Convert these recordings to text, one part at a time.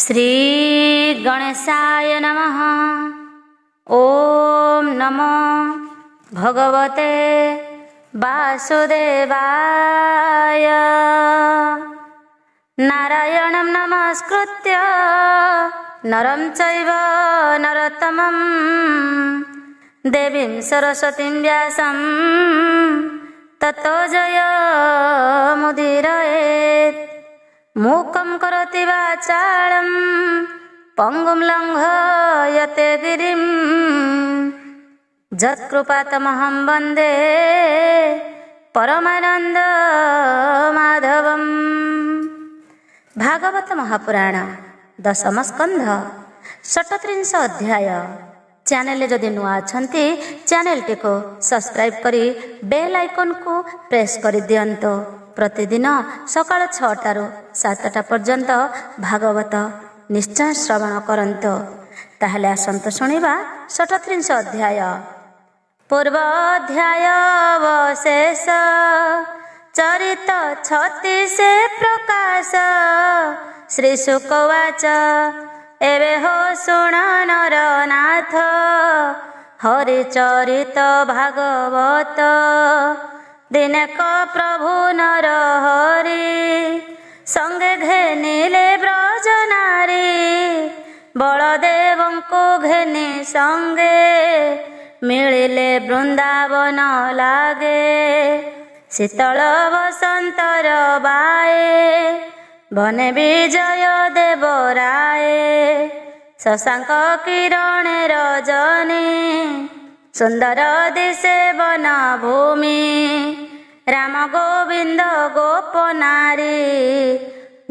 श्री गणेशाय नमः। ओम नमो भगवते वासुदेवाय। नारायणं नमस्कृत्य नरं चैव नरोत्तमं देवीं सरस्वतीं व्यासं ततो जयमुदीरयेत्। मूकं करोति वाचालं पङ्गुं लङ्घयते गिरिं यत्कृपातमहं वन्दे परमानंद माधवम्। भागवत महापुराण दशम स्कंध 37 अध्याय। चैनल जदि नुआ अछंती चैनल टी को सब्सक्राइब करी बेल आइकन को प्रेस कर दियंतो। प्रतिदिन सकाळ 6टाରୁ 7ଟା पर्यंत भागवत निश्चय श्रवण करंतो। ताहले आसंत शुणिबा 37 अध्याय। पूर्व अध्याय अवशेष चरित 36 प्रकाश। श्री शुकवाच एवे हो शुण नरनाथ हरिचरित भागवत। दिनेक प्रभु नर हरि संगे घेनिले ब्रज नारी। बलदेवं को घेनि संगे मिलिले वृंदावन लागे। शीतल बसंतर बाए बने विजय देवराय। शशांक किरण रजनी सुंदर दिशे वन भूमि। राम गोविंद गोप नारी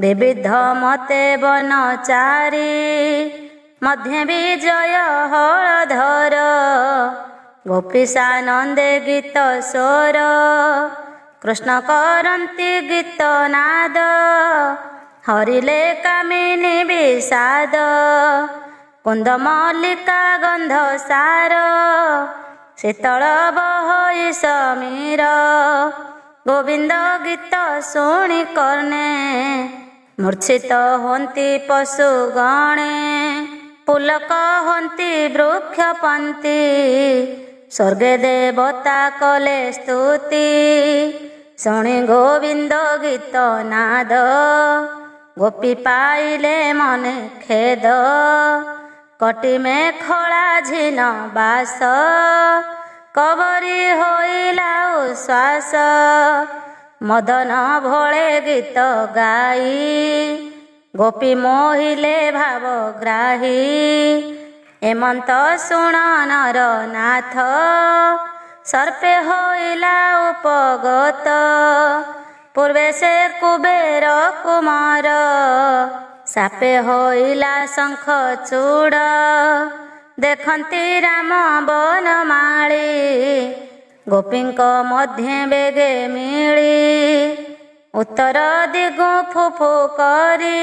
विविध मते वनचारी। मध्य विजय हलधर गोपीशानंदे गीत स्वर। कृष्ण करन्ति गीत नाद हरिले कामिनी विषाद। कुंद मल्लिका गंध सार शीतल बहई समीर। गोविंद गीत शुणी कर्णे मूर्छित होन्ति पशु गणे। पुलक होन्ति वृक्ष पंक्ति स्वर्गे देवता कले स्तुति। शुणी गोविंद गीत नाद गोपी पाइले मने खेद। कटी में खड़ा झिन बास कबरी होइला उश्वास। मदन भोले गीत गाई गोपी मोहिले भावग्राही। एमंत शुण नरनाथ सर्पे होइला उपगत। पूर्वे से कुबेर कुमार सापे होइला शंख चूड़। देखन्ति राम बनमाली गोपींक मध्य बेगे मिली। उत्तर दिगु फुफु करी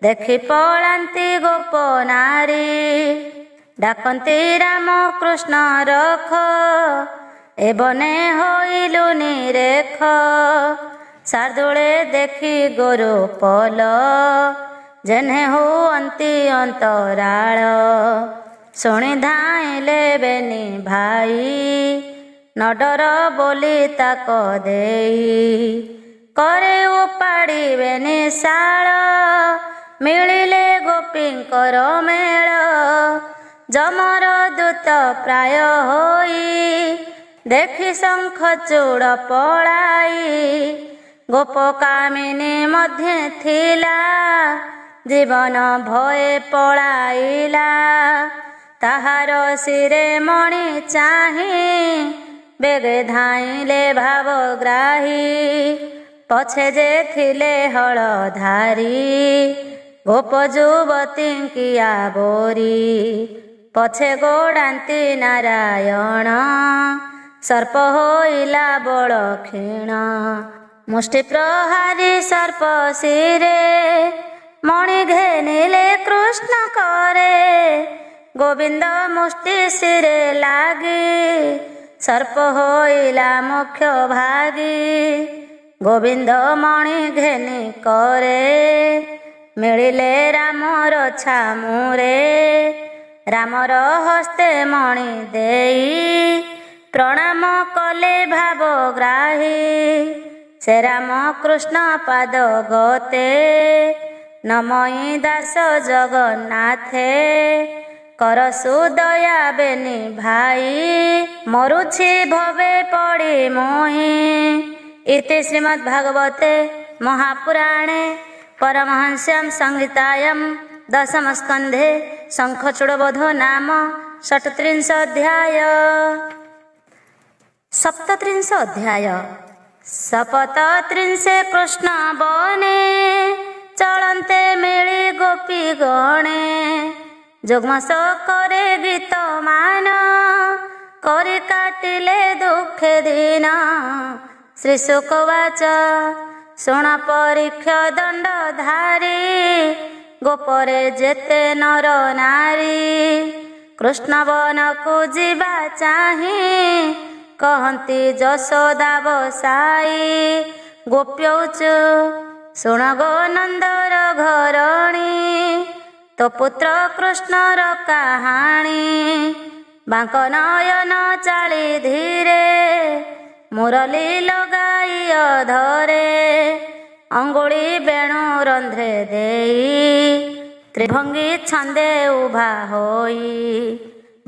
देखि पलांति गोप नारी। डाकन्ति राम कृष्ण रख एबने होइलु निरेख। शार्दूले देखि गोरु पल जेने हुअन्ति अंतराळ। शुणी धाइले बेनी भाई न डर बोली ताक देई। करे उपाड़िबेनि शाळ मिलिले गोपींकर मेळ। जमर दूत प्राय होई देखि शंख चूड़ पलाई। गोप कामिनी मध्य थिला जीवन भये पलाइला। ताहार शिरे मणि चाहि बेगे धाइले भावग्राही। पछे जे थिले हलधारी गोप युवती किया बोरी। पछे गोडान्ति नारायण सर्प होइला बड़ क्षीण। मुष्टि प्रहारी सर्प शिरे मणि घेनिले कृष्ण करे। गोविंद मुष्टि शिरे लागी सर्प होइला मुख्य भागी। गोविंद मणि घेनि करे ମିଳିଲେ ରାମର ଛାମୁରେ, ରାମର ହସ୍ତେ ମଣି ଦେଇ, ପ୍ରଣାମ କଲେ ଭାବଗ୍ରାହୀ। ସେ ରାମ କୃଷ୍ଣ ପାଦ ଗତେ, ନମଇ ଦାସ ଜଗନ୍ନାଥେ, କର ସୁଦୟା ବେନି ଭାଇ, ମରୁଛି ଭବେ ପଡ଼ି ମୋହି। ଇତି ଶ୍ରୀମଦ୍ ଭାଗବତେ ମହାପୁରାଣେ परमहंस्यां संहितायां दशमस्कन्धे शङ्खचूडवधो नाम षट्त्रिंशोऽध्याय। सप्तत्रिंशोऽध्याय। सप्तत्रिंशे कृष्ण बने, चलन्ते मिली गोपी गणे, जुग्मस करे गीत मान, करि काटिले दुखे दिन। श्री शुकवाच शुण परीक्ष दंड धारी, गोपरे जेते नर नारी, कृष्ण वन को जीवा चाही, कहती यशोदा बसाई। गोप्यौचु शुण गो नंदर घरणी, तो पुत्र कृष्णर कहानी। बांक नयन चाली धीरे, मुरली लगाई अधरे, अंगुली बेणु रंध्रे देई, त्रिभंगी छंदे उभा होई।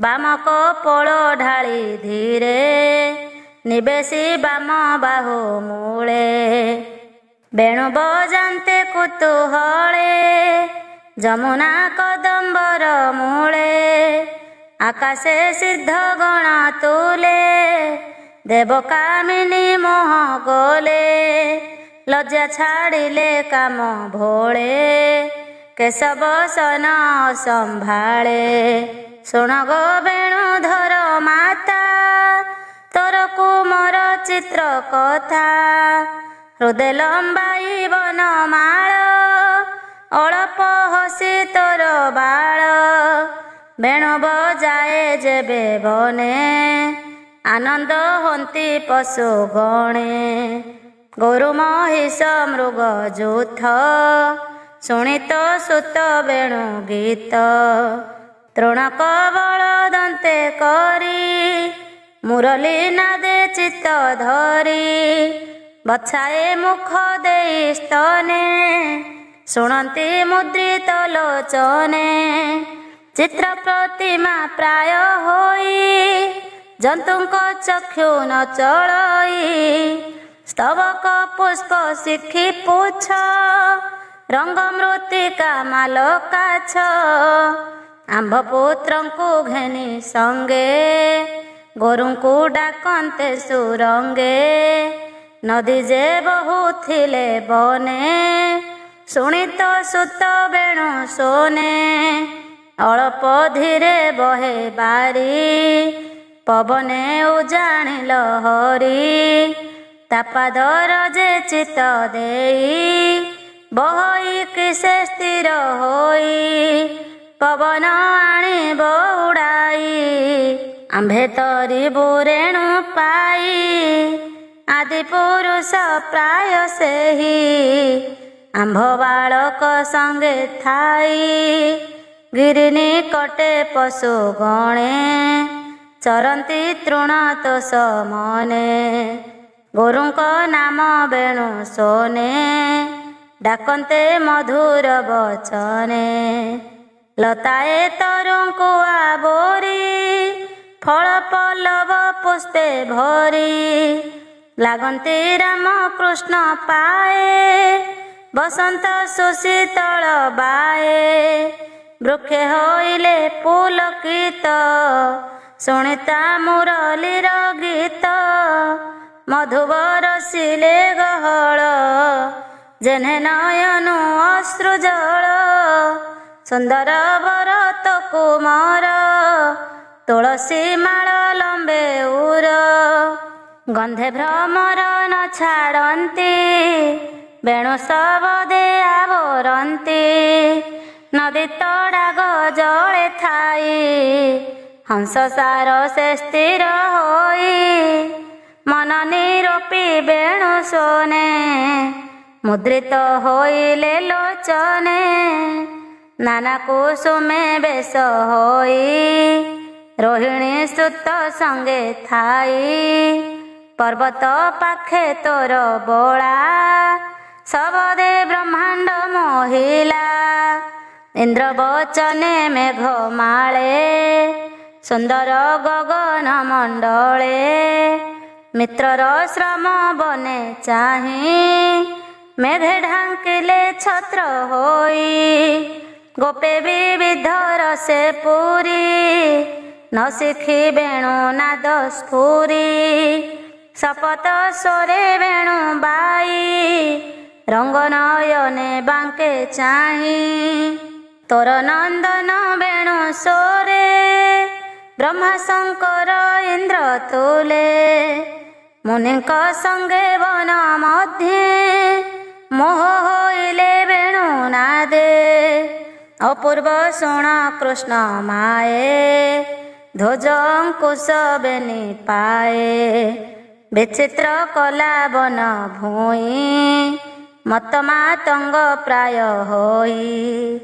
बामक पोल ढाली धीरे, निवेशी बाम बाहु मूले, बेणु बजान्ते कुतूहले, जमुना कदम्बर मूले। आकाशे सिद्ध गण तुले, देवकामिनी मोह गोले, लज्जा छाड़िले काम भोले, केशव सन संभाळे। शुण गो वेणुधर माता, तोर कुमर चित्र कथा, हृदय लंबाई बनमाळ, अळप हसी तोर बाळ। वेणु बजाए जेबे बने, आनंद हंती पशु गणे। गोरु महिष मृग जूथ, शुणित सुत वेणु गीत। तृण कबल दंते करी, मुरली नादे चित्त धरी। बछाए मुख देई स्तने, शुणती मुद्रित लोचने। चित्र प्रतिमा प्राय होई, जंतुଙ୍କ चक्षु न चलई। स्तवक पुष्प शिखी पुछ, रंग मृत्तिका माल काछ। आंभ पुत्रଙ୍କୁ घेनी संगे, गोरुଙ୍କୁ डाकन्ते सुरंगे। नदी जे बहुथिले बने, शुणित सुत वेणु सोने। अल्प धीरे बहे बारी, पवने उजाणी लहरी। तापादर जे चित देई, बहई किसे स्थिर होई। पवन आणी बउड़ाई, आंभे तरी बुरेणु पाई। आदि पुरुष प्राय सेही, आंभ बालक संगे थाई। गिरि निकटे पशु गणे, चरंती तृण तोष मने। गोरुଙ୍କ नाम वेणु सोने, डाकन्ते मधुर बचने। लताए तरुଙ୍କୁ आवरी, फल पल्लव पुष्पे भरी। लागन्ती राम कृष्ण पाए, बसंत सुशीतल बाए। वृक्षे होइले पुलकित, शुणिता मुरलीर गीत। मधुवर शिले गहळ, जेने नयनु अश्रु जळ। सुंदर भरत कुमार, तुलसी माळ लंबे उर। गंधे भ्रमर न छाड़ती, वेणु शबदे आवरती। नदी तड़ाग जले थाई, हंस सार से स्थिर होई। मन निरूपी वेणु सोने, मुद्रित होइले लोचने नाना कुसुमे बेश होई रोहिणी सुत संगे थाई पर्वत पाखे तोर बोला सबदे ब्रह्मांड मोहिला इंद्र बचने मेघ माळे सुंदर गगन मंडले मित्रर श्रम बने चाही मेघे ढांकिले छत्र होई गोपे विविध रसे पूरी न शिखी वेणु नाद स्फुरी शपथ स्वरे वेणु बाई रंग नयने बांके चाही तोर नंदन वेणु सोरे ब्रह्मा शंकर इंद्र तुले मुनिक संगे वन मध्ये मोह होइले वेणु नादे अपूर्व शुण कृष्ण माए ध्वज अंकुश बेनी पाए विचित्र कला बन भूई मत मातंग प्राय होई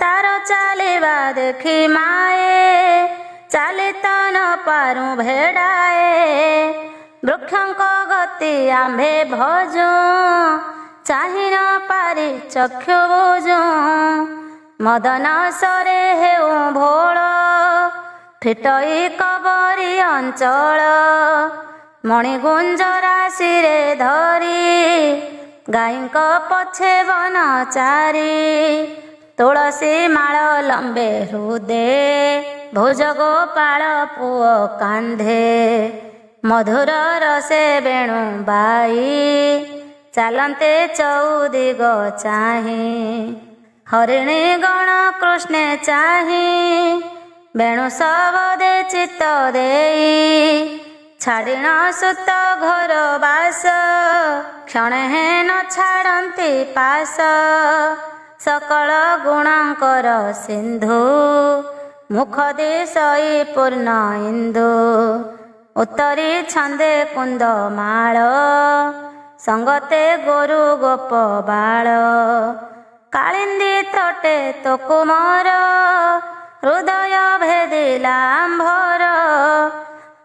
तार चालिबा देखी माए चालित न पारु भेड़ाए वृक्षंक गति आंभे भजु चाहि न पारि चक्षु बुझु मदन सरे हेउ भोल फिटई कबरी अंचल मणिगुंज राशिरे धरी गाईक पछे वन चारी तुलसी माळ लंबे हृदे भुज गोपाळ पुओ कांधे मधुर रसे वेणु बाई चालन्ते चौदिग चाही हरिणी गण कृष्णे चाही वेणु सबदे चित्त देई छाड़िण सुत घर बास क्षण हे न छाड़ती पास सकल गुणकर सिंधु मुख दिशई पूर्ण इंदु उत्तरी छंदे कुंद माळ संगते गोरु गोप बाळ कालिंदी तटे तो कुमार हृदय भेदिला आंभर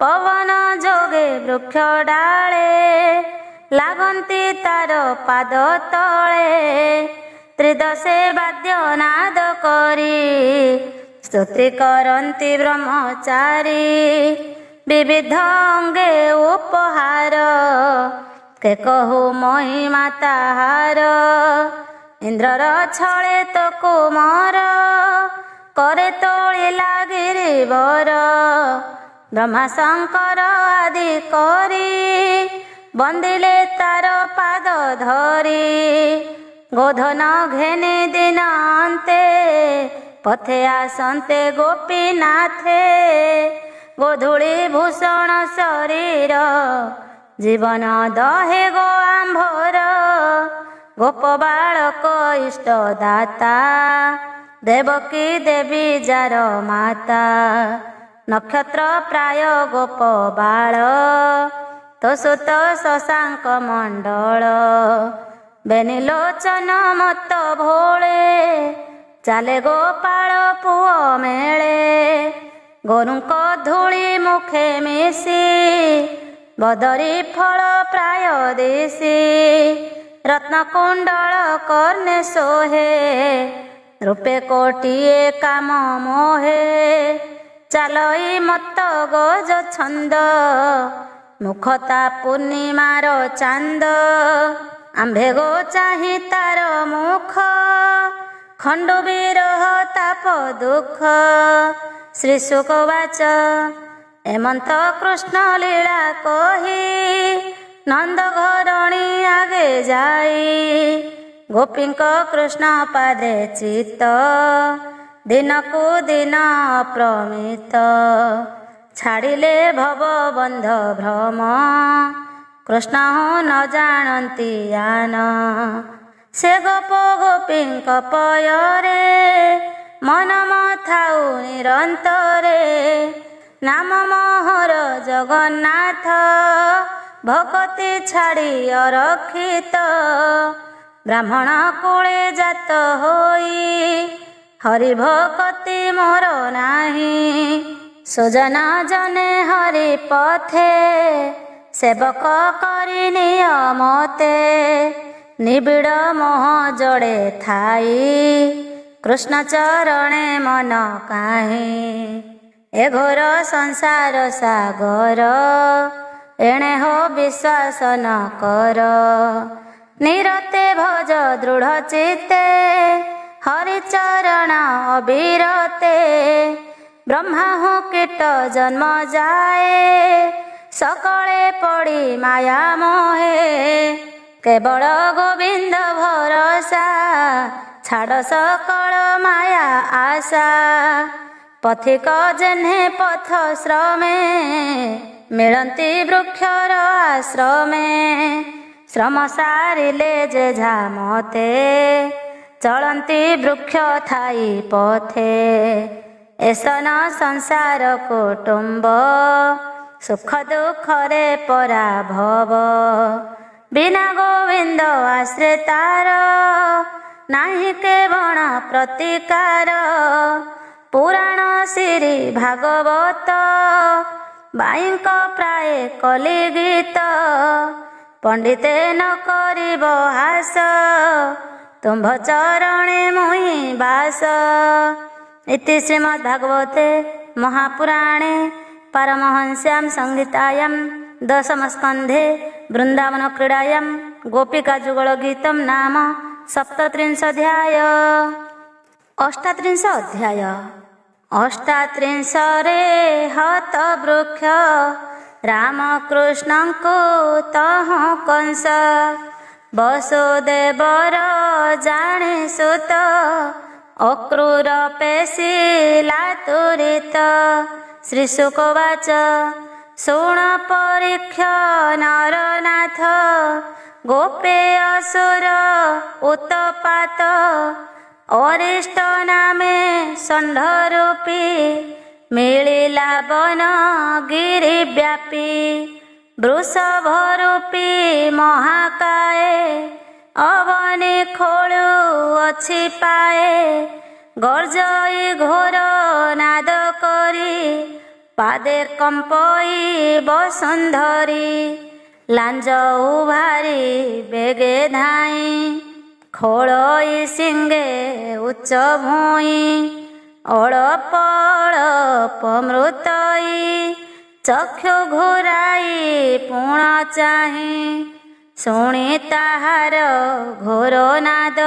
पवन जोगे वृक्ष डाळे लागंती तार पाद तळे त्रिदशे वाद्य नाद करी स्तुति करन्ति ब्रह्मचारी विविध अंगे उपहार के कहु महिमा ताहार इंद्रर छळे तो कुमार करे तोଳିला गिरिवर ब्रह्मा शंकर आदि करी बंदिले तार पाद धरी गोधन घेने दिन अन्ते पथे आसन्ते गोपीनाथे गोधूली भूषण शरीर जीवन दहे गो आंभर गोप बालक इष्ट दाता देवकी देवी जार माता नक्षत्र प्राय गोप बाल तो सुत शशांक मंडल बेनिलोचन मत भोले चाले गोपाल पुओ मेले गोरुंक धूली मुखे मिशी बदरी फल प्राय दिशी रत्नकुंडल कर्णे सोहे रूपे कोटिए काम मोहे चालई मत गज छंद मुखता पूर्णिमार चांद आंभे गो चाही तार मुख खंडु विरह ताप दुख श्री शुकवाच एमंत कृष्ण लीला कही नंद घरणी आगे जाई गोपींक कृष्ण पादे चित्त दिनकु दिन अप्रमित छाड़िले भव बंध भ्रम कृष्ण न जानती यान से गोप गोपींक पୟରେ मन मथाउ निरंतरे नाम मोहर जगन्नाथ भक्ति छाड़ी अरक्षित ବ୍ରାହ୍ମଣ କୂଳେ ଜାତ ହୋଇ ହରି ଭକତି ମୋର ନାହିଁ। ସୁଜନ ଜନେ ହରି ପଥେ ସେବକ କରି ନିଅ ମତେ। ନିବିଡ଼ ମୋହ ଜଡ଼େ ଥାଇ କୃଷ୍ଣ ଚରଣେ ମନ କାହିଁ। ଏ ଘୋର ସଂସାର ସାଗର ଏଣେ ହୋ ବିଶ୍ୱାସ ନ କର। ନିରତେ ଭଜ ଦୃଢ଼ ଚିତ୍ତେ ହରିଚରଣ ଅବିରତେ। ବ୍ରହ୍ମା ହୁ କୀଟ ଜନ୍ମ ଯାଏ ସକଳେ ପଡ଼ି ମାୟା ମୋହେ। କେବଳ ଗୋବିନ୍ଦ ଭରସା ଛାଡ଼ ସକଳ ମାୟା ଆଶା। ପଥିକ ଯେହ୍ନେ ପଥ ଶ୍ରମେ ମିଳନ୍ତି ବୃକ୍ଷର ଆଶ୍ରମେ। ଶ୍ରମ ସାରିଲେ ଯେଝା ମତେ ଚଳନ୍ତି ବୃକ୍ଷ ଥାଇ ପଥେ। ଏସନ ସଂସାର କୁଟୁମ୍ବ ସୁଖ ଦୁଃଖରେ ପରାଭବ। ବିନା ଗୋବିନ୍ଦ ଆଶ୍ରିତାର ନାହିଁ କେବଳ ପ୍ରତିକାର। ପୁରାଣ ଶ୍ରୀ ଭାଗବତ ବାଇଙ୍କ ପ୍ରାୟ କଲି ଗୀତ। ପଣ୍ଡିତେ ନ କରିବ ହାସ ତୁମ୍ଭ ଚରଣେ ମୁହିଁ ବାସ। ଇତି ଶ୍ରୀମଦ୍ଭାଗବତେ ମହାପୁରାଣେ ପାରମହଂସ୍ୟାಂ ସଂହିତାୟାಂ ଦଶମସ୍କନ୍ଧେ ବୃନ୍ଦାବନ କ୍ରୀଡ଼ାୟାಂ ଗୋପିକା ଯୁଗଳ ଗୀତମ୍ ନାମ ସପ୍ତତ୍ରିଂଶୋऽଧ୍ୟାୟ। ଅଷ୍ଟାତ୍ରିଂଶ ଅଧ୍ୟାୟ। ଅଷ୍ଟାତ୍ରିଂଶରେ ହତ ବୃକ୍ଷ ରାମକୃଷ୍ଣଙ୍କୁ ତହୁଁ କଂସ। ବସୁଦେବର ଜାଣି ସୁତ ଅକ୍ରୂର ପେଶିଲା ତୁରିତ। ଶ୍ରୀଶୁକବାଚ ଶୁଣ ପରୀକ୍ଷ ନରନାଥ। ଗୋପେ ଅସୁର ଉତ୍ପାତ ଅରିଷ୍ଟ ନାମେ ଷଣ୍ଢରୂପୀ। ମିଳିଲା ବନ ଗିରି ବ୍ୟାପୀ ବୃଷଭ ରୂପୀ ମହାକାଏ। ଅବନି ଖୋଳୁ ଅଛି ପାଏ ଗର୍ଜଇ ଘୋର ନାଦ କରି। ପାଦେ କମ୍ପଇ ବସୁନ୍ଧରି ଲାଞ୍ଜ ଉଭାରି ବେଗେ ଧାଇଁ। ଖୋଳଇ ସିଙ୍ଗେ ଉଚ୍ଚ ଭୂଇଁ ଅଳପ ଅଳପ ମୃତଇ। ଚକ୍ଷୁ ଘୁରାଇ ପୁଣ ଚାହିଁ ଶୁଣି ତାହାର ଘୋର ନାଦ।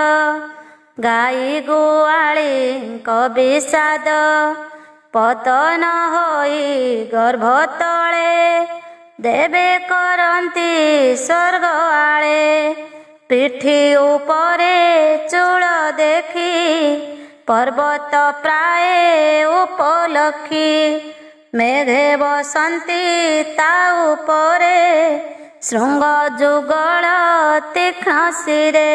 ଗାଈ ଗୁଆଳୀଙ୍କ ବିଷାଦ ପତନ ହୋଇ ଗର୍ଭ ତଳେ। ଦେବେ କରନ୍ତି ସ୍ୱର୍ଗ ଆଳେ ପିଠି ଉପରେ ଚୂଳ ଦେଖି। ପର୍ବତ ପ୍ରାୟ ଉପଲକ୍ଷୀ ମେଘେ ବସନ୍ତି ତା ଉପରେ। ଶୃଙ୍ଗ ଯୁଗଳ ତୀକ୍ଷ୍ଣ ଶିରେ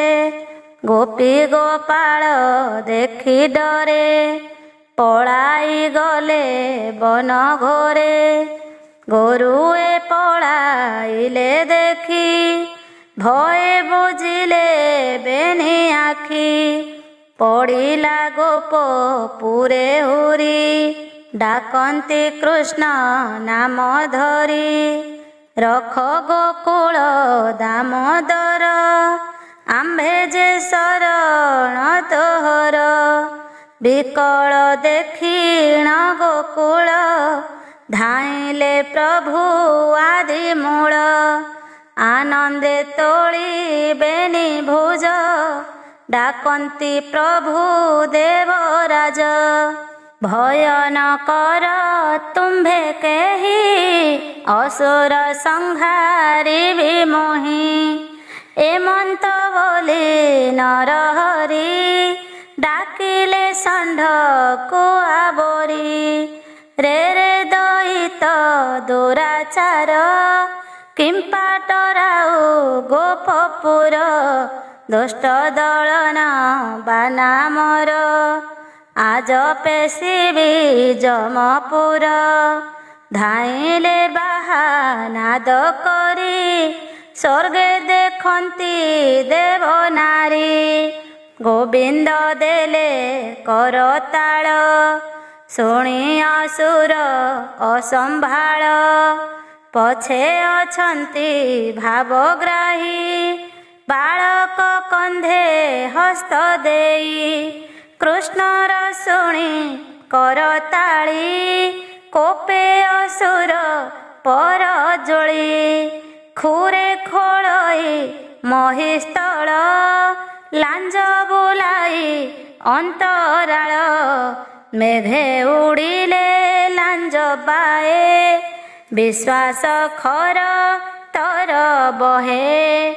ଗୋପୀ ଗୋପାଳ ଦେଖି ଡରେ। ପଳାଇ ଗଲେ ବନ ଘୋରେ ଗୋରୁଏ ପଳାଇଲେ ଦେଖି। ଭଏ ବୁଝିଲେ ବେନି ଆଖି ପଡ଼ିଲା ଗୋପ ପୁରେ ହୁରି। ଡାକନ୍ତି କୃଷ୍ଣ ନାମ ଧରି ରଖ ଗୋକୁଳ ଦାମୋଦର। ଆମ୍ଭେ ଯେ ଶରଣ ତୋହର ବିକଳ ଦେଖିଣ ଗୋକୁଳ। ଧାଇଁଲେ ପ୍ରଭୁ ଆଦି ମୂଳ ଆନନ୍ଦେ ତୋଳିବେନି ଭୁଜ। ଡାକନ୍ତି ପ୍ରଭୁ ଦେବରାଜ ଭୟ ନ କର ତୁମ୍ଭେ କେହି। ଅସୁର ସଂହାରିବି ମୋହି ଏମନ୍ତ ବୋଲି ନରହରି। ଡାକିଲେ ଷଣ୍ଢ କୁଆ ବୋରି ରେ ରେ ଦଇତ ଦୁରାଚାର। କିମ୍ପାଟରାଉ ଗୋପପୁର ଦୁଷ୍ଟ ଦଳନ ବାନା ମୋର। ଆଜ ପେଶିବି ଯମପୁର ଧାଇଁଲେ ବାହାନାଦ କରି। स्वर्गे देखती देव नारी गोविंद देले करताल शुणी असुर असंभाळ पछे अछंती भावग्राही बालक कंधे हस्त देई कृष्णर शुणी करताली कोपे असुर पर जोड़ी खुरे खोलई महिस्थल लांज बुलाई अंतराल मेघे उड़िले लांज बाए विश्वास खर तर बहे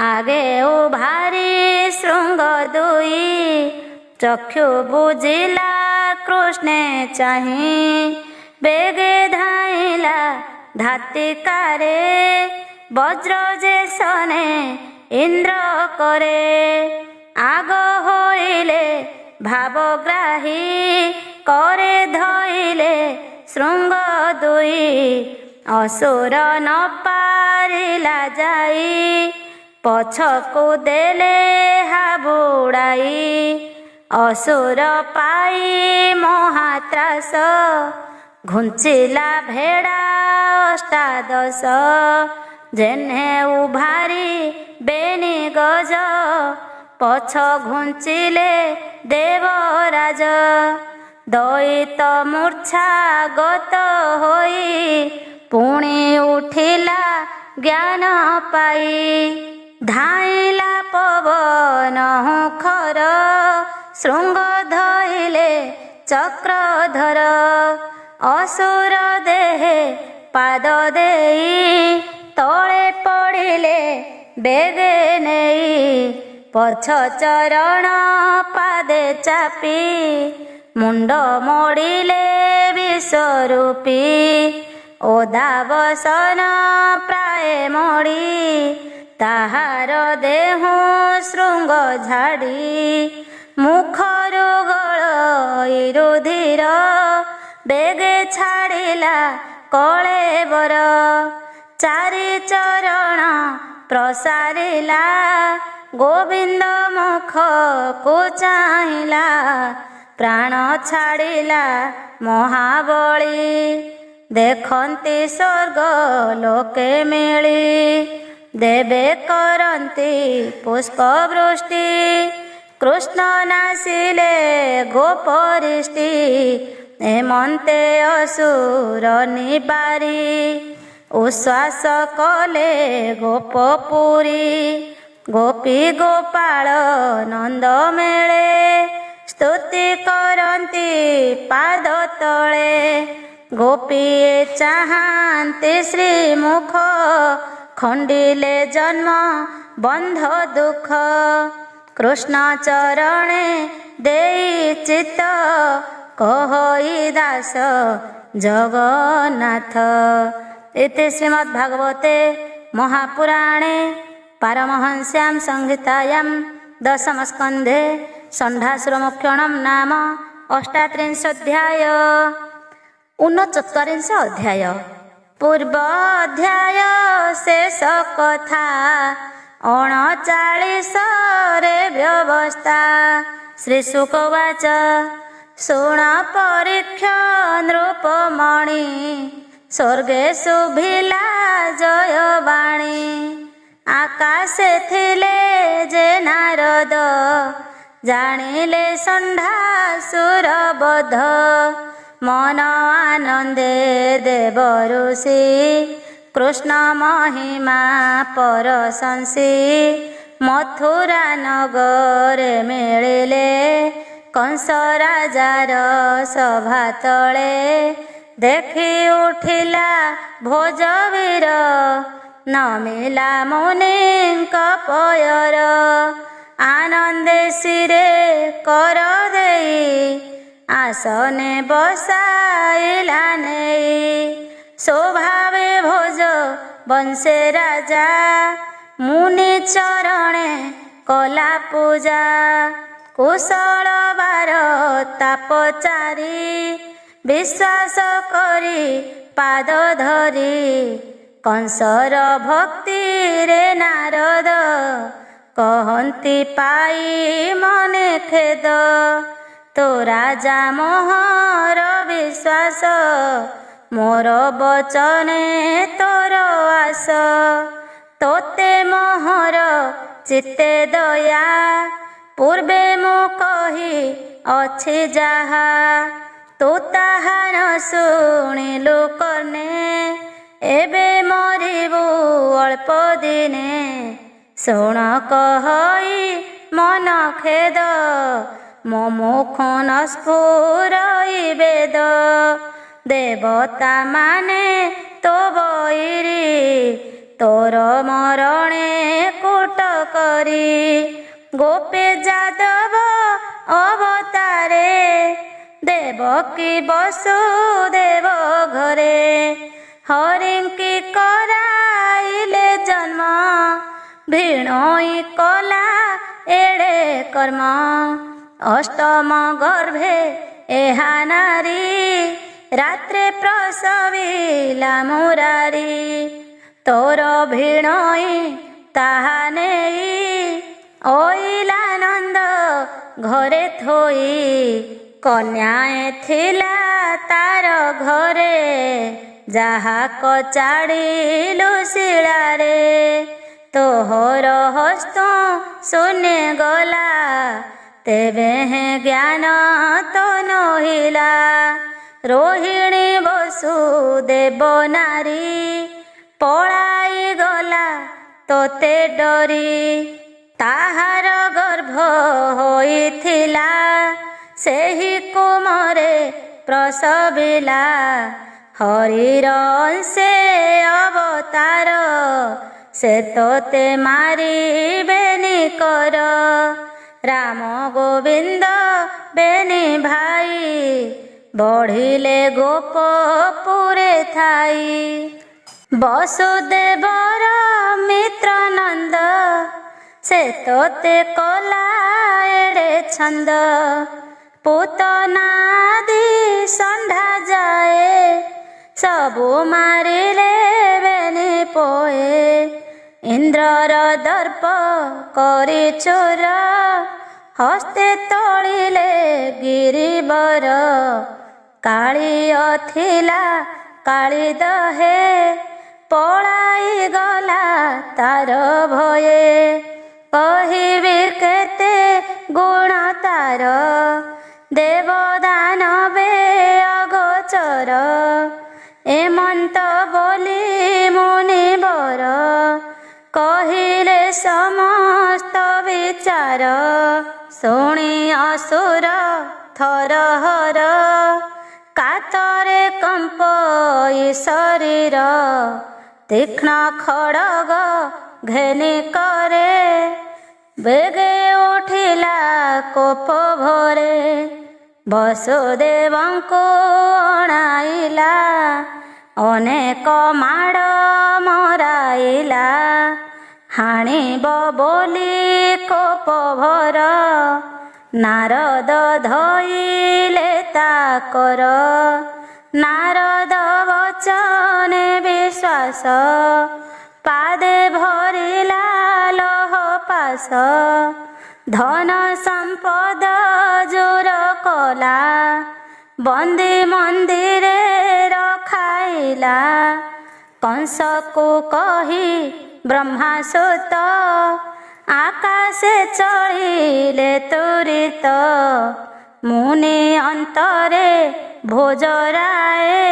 आगे उभारी श्रृंग दुई चक्षु बुझिला कृष्णे चाही बेगे धाइला धातिकारे वज्र जे सने इंद्र करे आग होइले भावग्राही करे धइले श्रृंग दुई असुर न पारिला जाई पछकु देले हाबुड़ाई असुर पाई महात्रास घुंचिला भेड़ा अष्टादश जेने उभारी बेनी गज पछ घुंचिले देवराज दईत मूर्छा गत होई पुणी उठिला ज्ञान पाई धाइला पवन खर श्रृंग धइले चक्रधर असुर देहे पाद देई तले पड़िले बेगे नेई पछ चरण पादे चापी मुंड मोड़िले विश्वरूपी ओदावसन प्राय मोड़ी ताहार देहु श्रृंग झाड़ी मुखरु गलईरुधिर बेगे छाड़िला कलेबर चारि चरण प्रसारिला गोविंद मुख को चाहिला प्राण छाड़िला महाबली देखती स्वर्ग लोके मिली देवे करती पुष्पवृष्टि कृष्ण नासिले गोपरिष्टि एमंते असुर निबारी उश्वास कले गोपपुरी गोपी गोपाल नंद मेले स्तुति करती पाद तले गोपी चाहती श्रीमुख खंडिले जन्म बंध दुख कृष्ण चरणे देई चित्त कहई दास जगन्नाथ। इति श्रीमद्भागवते महापुराणे पारमहंस्यां संहितायां दशमस्कन्धे षण्ढासुरमोक्षणं नाम अष्टात्रिंशोऽध्याय। 39 अध्याय। पूर्व अध्याय शेष कथा 39 व्यवस्था। श्रीशुकवाच शुण परीक्ष नृपमणि स्वर्गे शुभिला जयवाणी आकाशे थिले जे नारद जानिले षण्ढासुर बध मन आनंदे देव ऋषि कृष्ण महिमा परशंसी मथुरा नगरे मिलिले कंस राजार सभा तले देखि उठिला भोजवीर नमिला मुनिंक पयर आनंदे सिरे कर देई आसने बसाइला नेई स्वभावे भोज बंशे राजा मुनि चरणे कला पूजा कुशल बार तापचारी विश्वास करी पाद धरी कंसर भक्ति रे नारद कहन्ति पाई मने खेद तो राजा मोहर विश्वास मोर बचने तोर आस तोते मोहर चित्ते दया पूर्वे मु कही अछि जाहा तू ताहा न शुणिलु कने एबे मरिबु अल्प दिने शुण कहि मन खेद मो मुख न स्फुरई वेद देवता माने तो बईरी तोर मरणे कूट करी गोपे जादव अवतारे देवकी वसुदेव घरे हरिंकी कराइले जन्म भिणोई कला एड़े कर्म अष्टम गर्भे एहा नारी रात्रे प्रसविला मुरारी तोर भिणोई ताहा नेई ओइलानंद घरे थोई कन्याए थिला तार घरे जाहा कचाड़िलु शिलारे तोहर हस्त शून्य गला तेबे हे ज्ञान तो नहिला रोहिणी वसुदेव नारी पलाई गला तोते डरी ताहार गर्भ होइथिला सेही कुमरे प्रसविला हरिर अंशे अवतार से तोते मारिबेनि कर राम गोविंद बेनि भाई बढ़िले गोपपुरे थाई वसुदेवर मित्र नंद से तोते कला एड़े छंद पूतनादि संधा जाए सबु मारिले बेनि पोए इंद्रर दर्प करी चोर हस्ते तोलिले गिरिवर काली अथिला काली दहे पलाई गला तार भये कहिबी केते गुण तार देवदानवे अगोचर एमंत बोली मुनिवर कहिले समस्त विचार शुणी असुर थरहर कातरे कंपई शरीर तीक्ष्ण खड़ग घेनि करे बेगे उठिला कोप भरे वसुदेवंको अणाइला अनेक माड़ मराइला हाणिब बोली कोप भर नारद धइले ताकर नारद वचने विश्वास पादे भरिला लह पास धन संपद जोर कला बंदी मंदिरे रखाइला कंस को कही ब्रह्मासुत आकाशे चढ़िले तुरित मुनि अंतरे भोजराए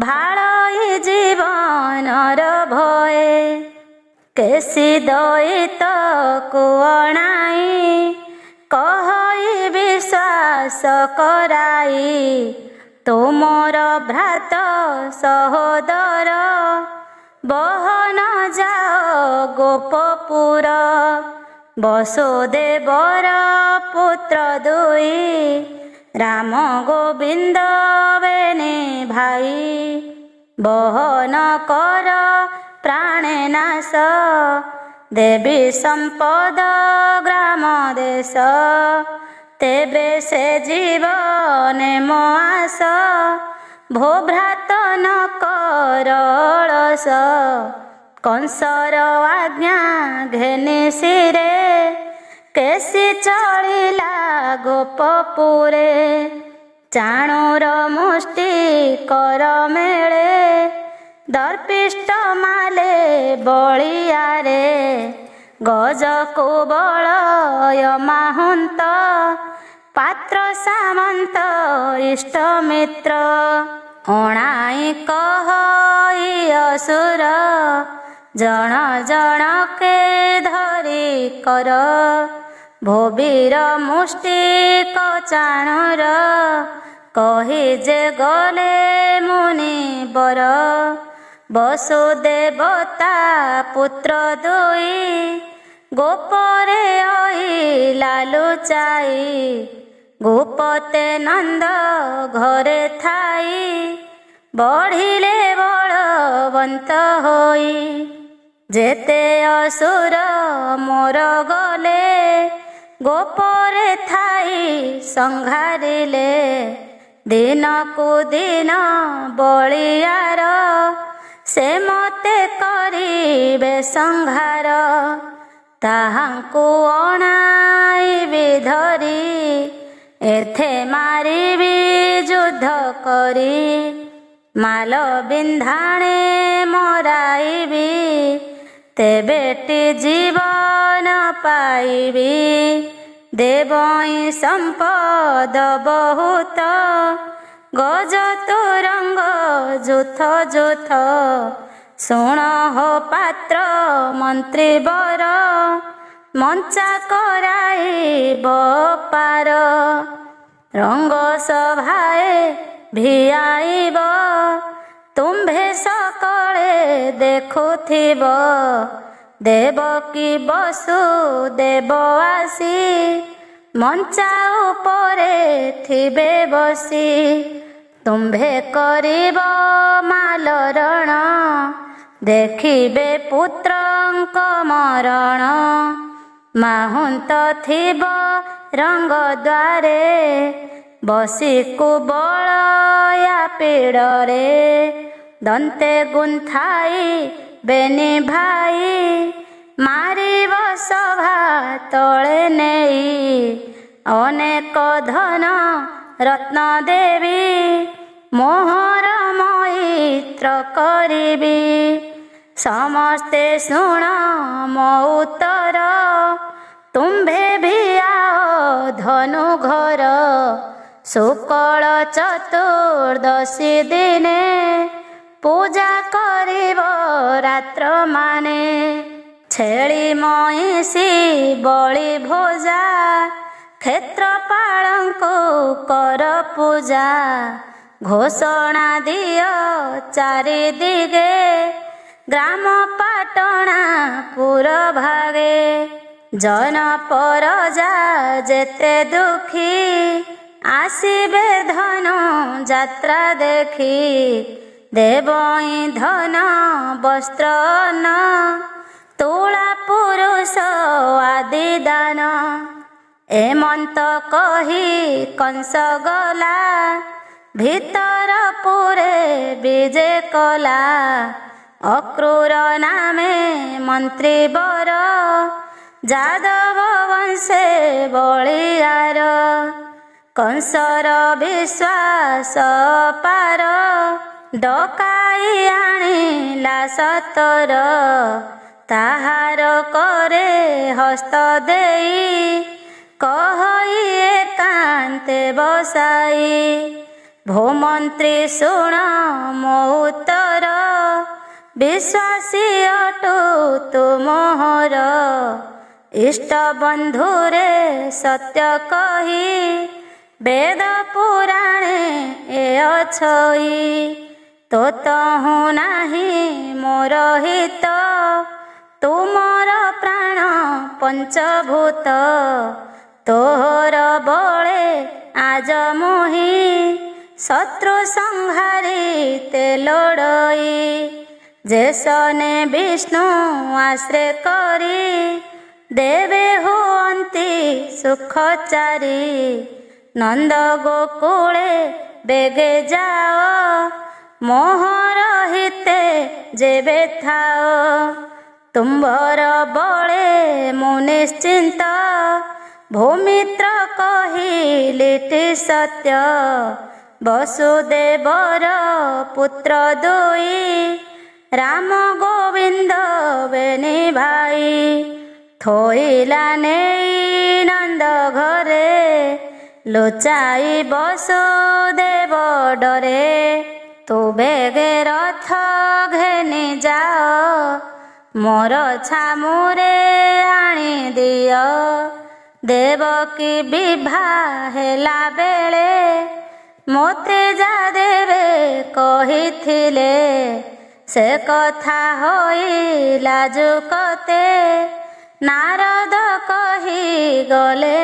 भाड़ई जीवनर भये केसी दईत को अणाई कहई विश्वास कराई तुमर भ्रात सहोदर बहन जाओ गोपपुर वसुदेवर पुत्र दुई राम गोविंद बेनि भाई बहन कर प्राणे नाश देवी संपद ग्राम देश तेबे से जीवन मो आस भो भ्रात न कर अलस कंसर आज्ञा घेनि सिरे केसी चलिला गोपपुरे चाणूर मुष्टि कर मेले दर्पिष्ट माले बलियारे गजको बलय माहुंत पात्र सामंत इष्टमित्र अणाई कहई असुर जन जन के धरी कर भोबीर मुष्टिक चाणूर कही जे गले मुनि बर वसुदेवता पुत्र दुई गोपरे अई लालुचाई गोपते नंद घरे थाई बढ़िले बलवंत होई जेते असुर मोर गले गोपरे थाई संघारिले दिन को दिन बलियार से मते करिबे संघार ताहांकु अणाइबि धरी एथे मारिबि युद्ध करी माल बिंधाणे मराइबि तेबेटी जीवन पाइबि देवई संपद बहुत गज तुरंग जुथ जुथ शुण हो पात्र मंत्री बर मंचा कराइब पार रंग सभाए भिआइब तुम्भे सकले देखुथिब देवकी वसुदेव आसी मंचा उपरे थिबे बसी तुम्भे करिब मालरण देखिबे पुत्रंक मरण माहुंत थिब रंग द्वारे बसी कुबलया पीड़रे दंते गुंथाई बेनी भाई मारिब सभा तले नेई अनेक धन रत्न देवी मोहर मैत्र करिबी समस्ते शुण मो उत्तर तुम्भे भी आओ धनु घर शुक्ल चतुर्दशी दिने पूजा करिब रात्र माने छेली महिषी बलि भोजा क्षेत्रपालंकु कर पूजा घोषणा दियो चारि दिगे ग्राम पाटणा पुर भागे जन परजा जेते दुखी आसिबे धनु जात्रा देखी देवई धन वस्त्र न तुला पुरुष आदि दान एमंत कही कंस गला भीतर पुरे विजे कला अक्रूर नामे मंत्री बर जादव वंशे बलियार कंसर विश्वास पार डकाई आଣିला सतर ताहार करे हस्त देई कहई एकांते बसाई भूमंत्री शुण मो उत्तर विश्वासी अटु तु मोहर इष्ट बंधुरे सत्य कही वेद पुराणे ए अछई तो तहु नाही मोर हित तुमर प्राण पंचभूत तोहर बळे आज मोहि शत्रु संहारी ते लड़ई जेसने विष्णु आश्रय करी देवे हुअंती सुखचारी नंद गोकुले बेगे जाओ ମୋହ ରହିତେ ଯେବେ ଥାଅ ତୁମ୍ଭର ବଳେ ମୁଁ ନିଶ୍ଚିନ୍ତ। ଭୂମିତ୍ର କହିଲିଟି ସତ୍ୟ ବସୁଦେବର ପୁତ୍ର ଦୁଇ ରାମ ଗୋବିନ୍ଦ ବେନି ଭାଇ। ଥୋଇଲା ନେଇ ନନ୍ଦ ଘରେ ଲୁଚାଇ ବସୁଦେବ ଡରେ। ତୁ ବେଗେ ରଥ ଘେନି ଯାଅ ମୋର ଛାମୁରେ ଆଣି ଦିଅ। ଦେବକୀ ବିଭା ହେଲା ବେଳେ ମୋତେ ଯା ଦେବେ କହିଥିଲେ ସେ କଥା ହୋଇ ଲାଜୁକତେ ନାରଦ କହି ଗଲେ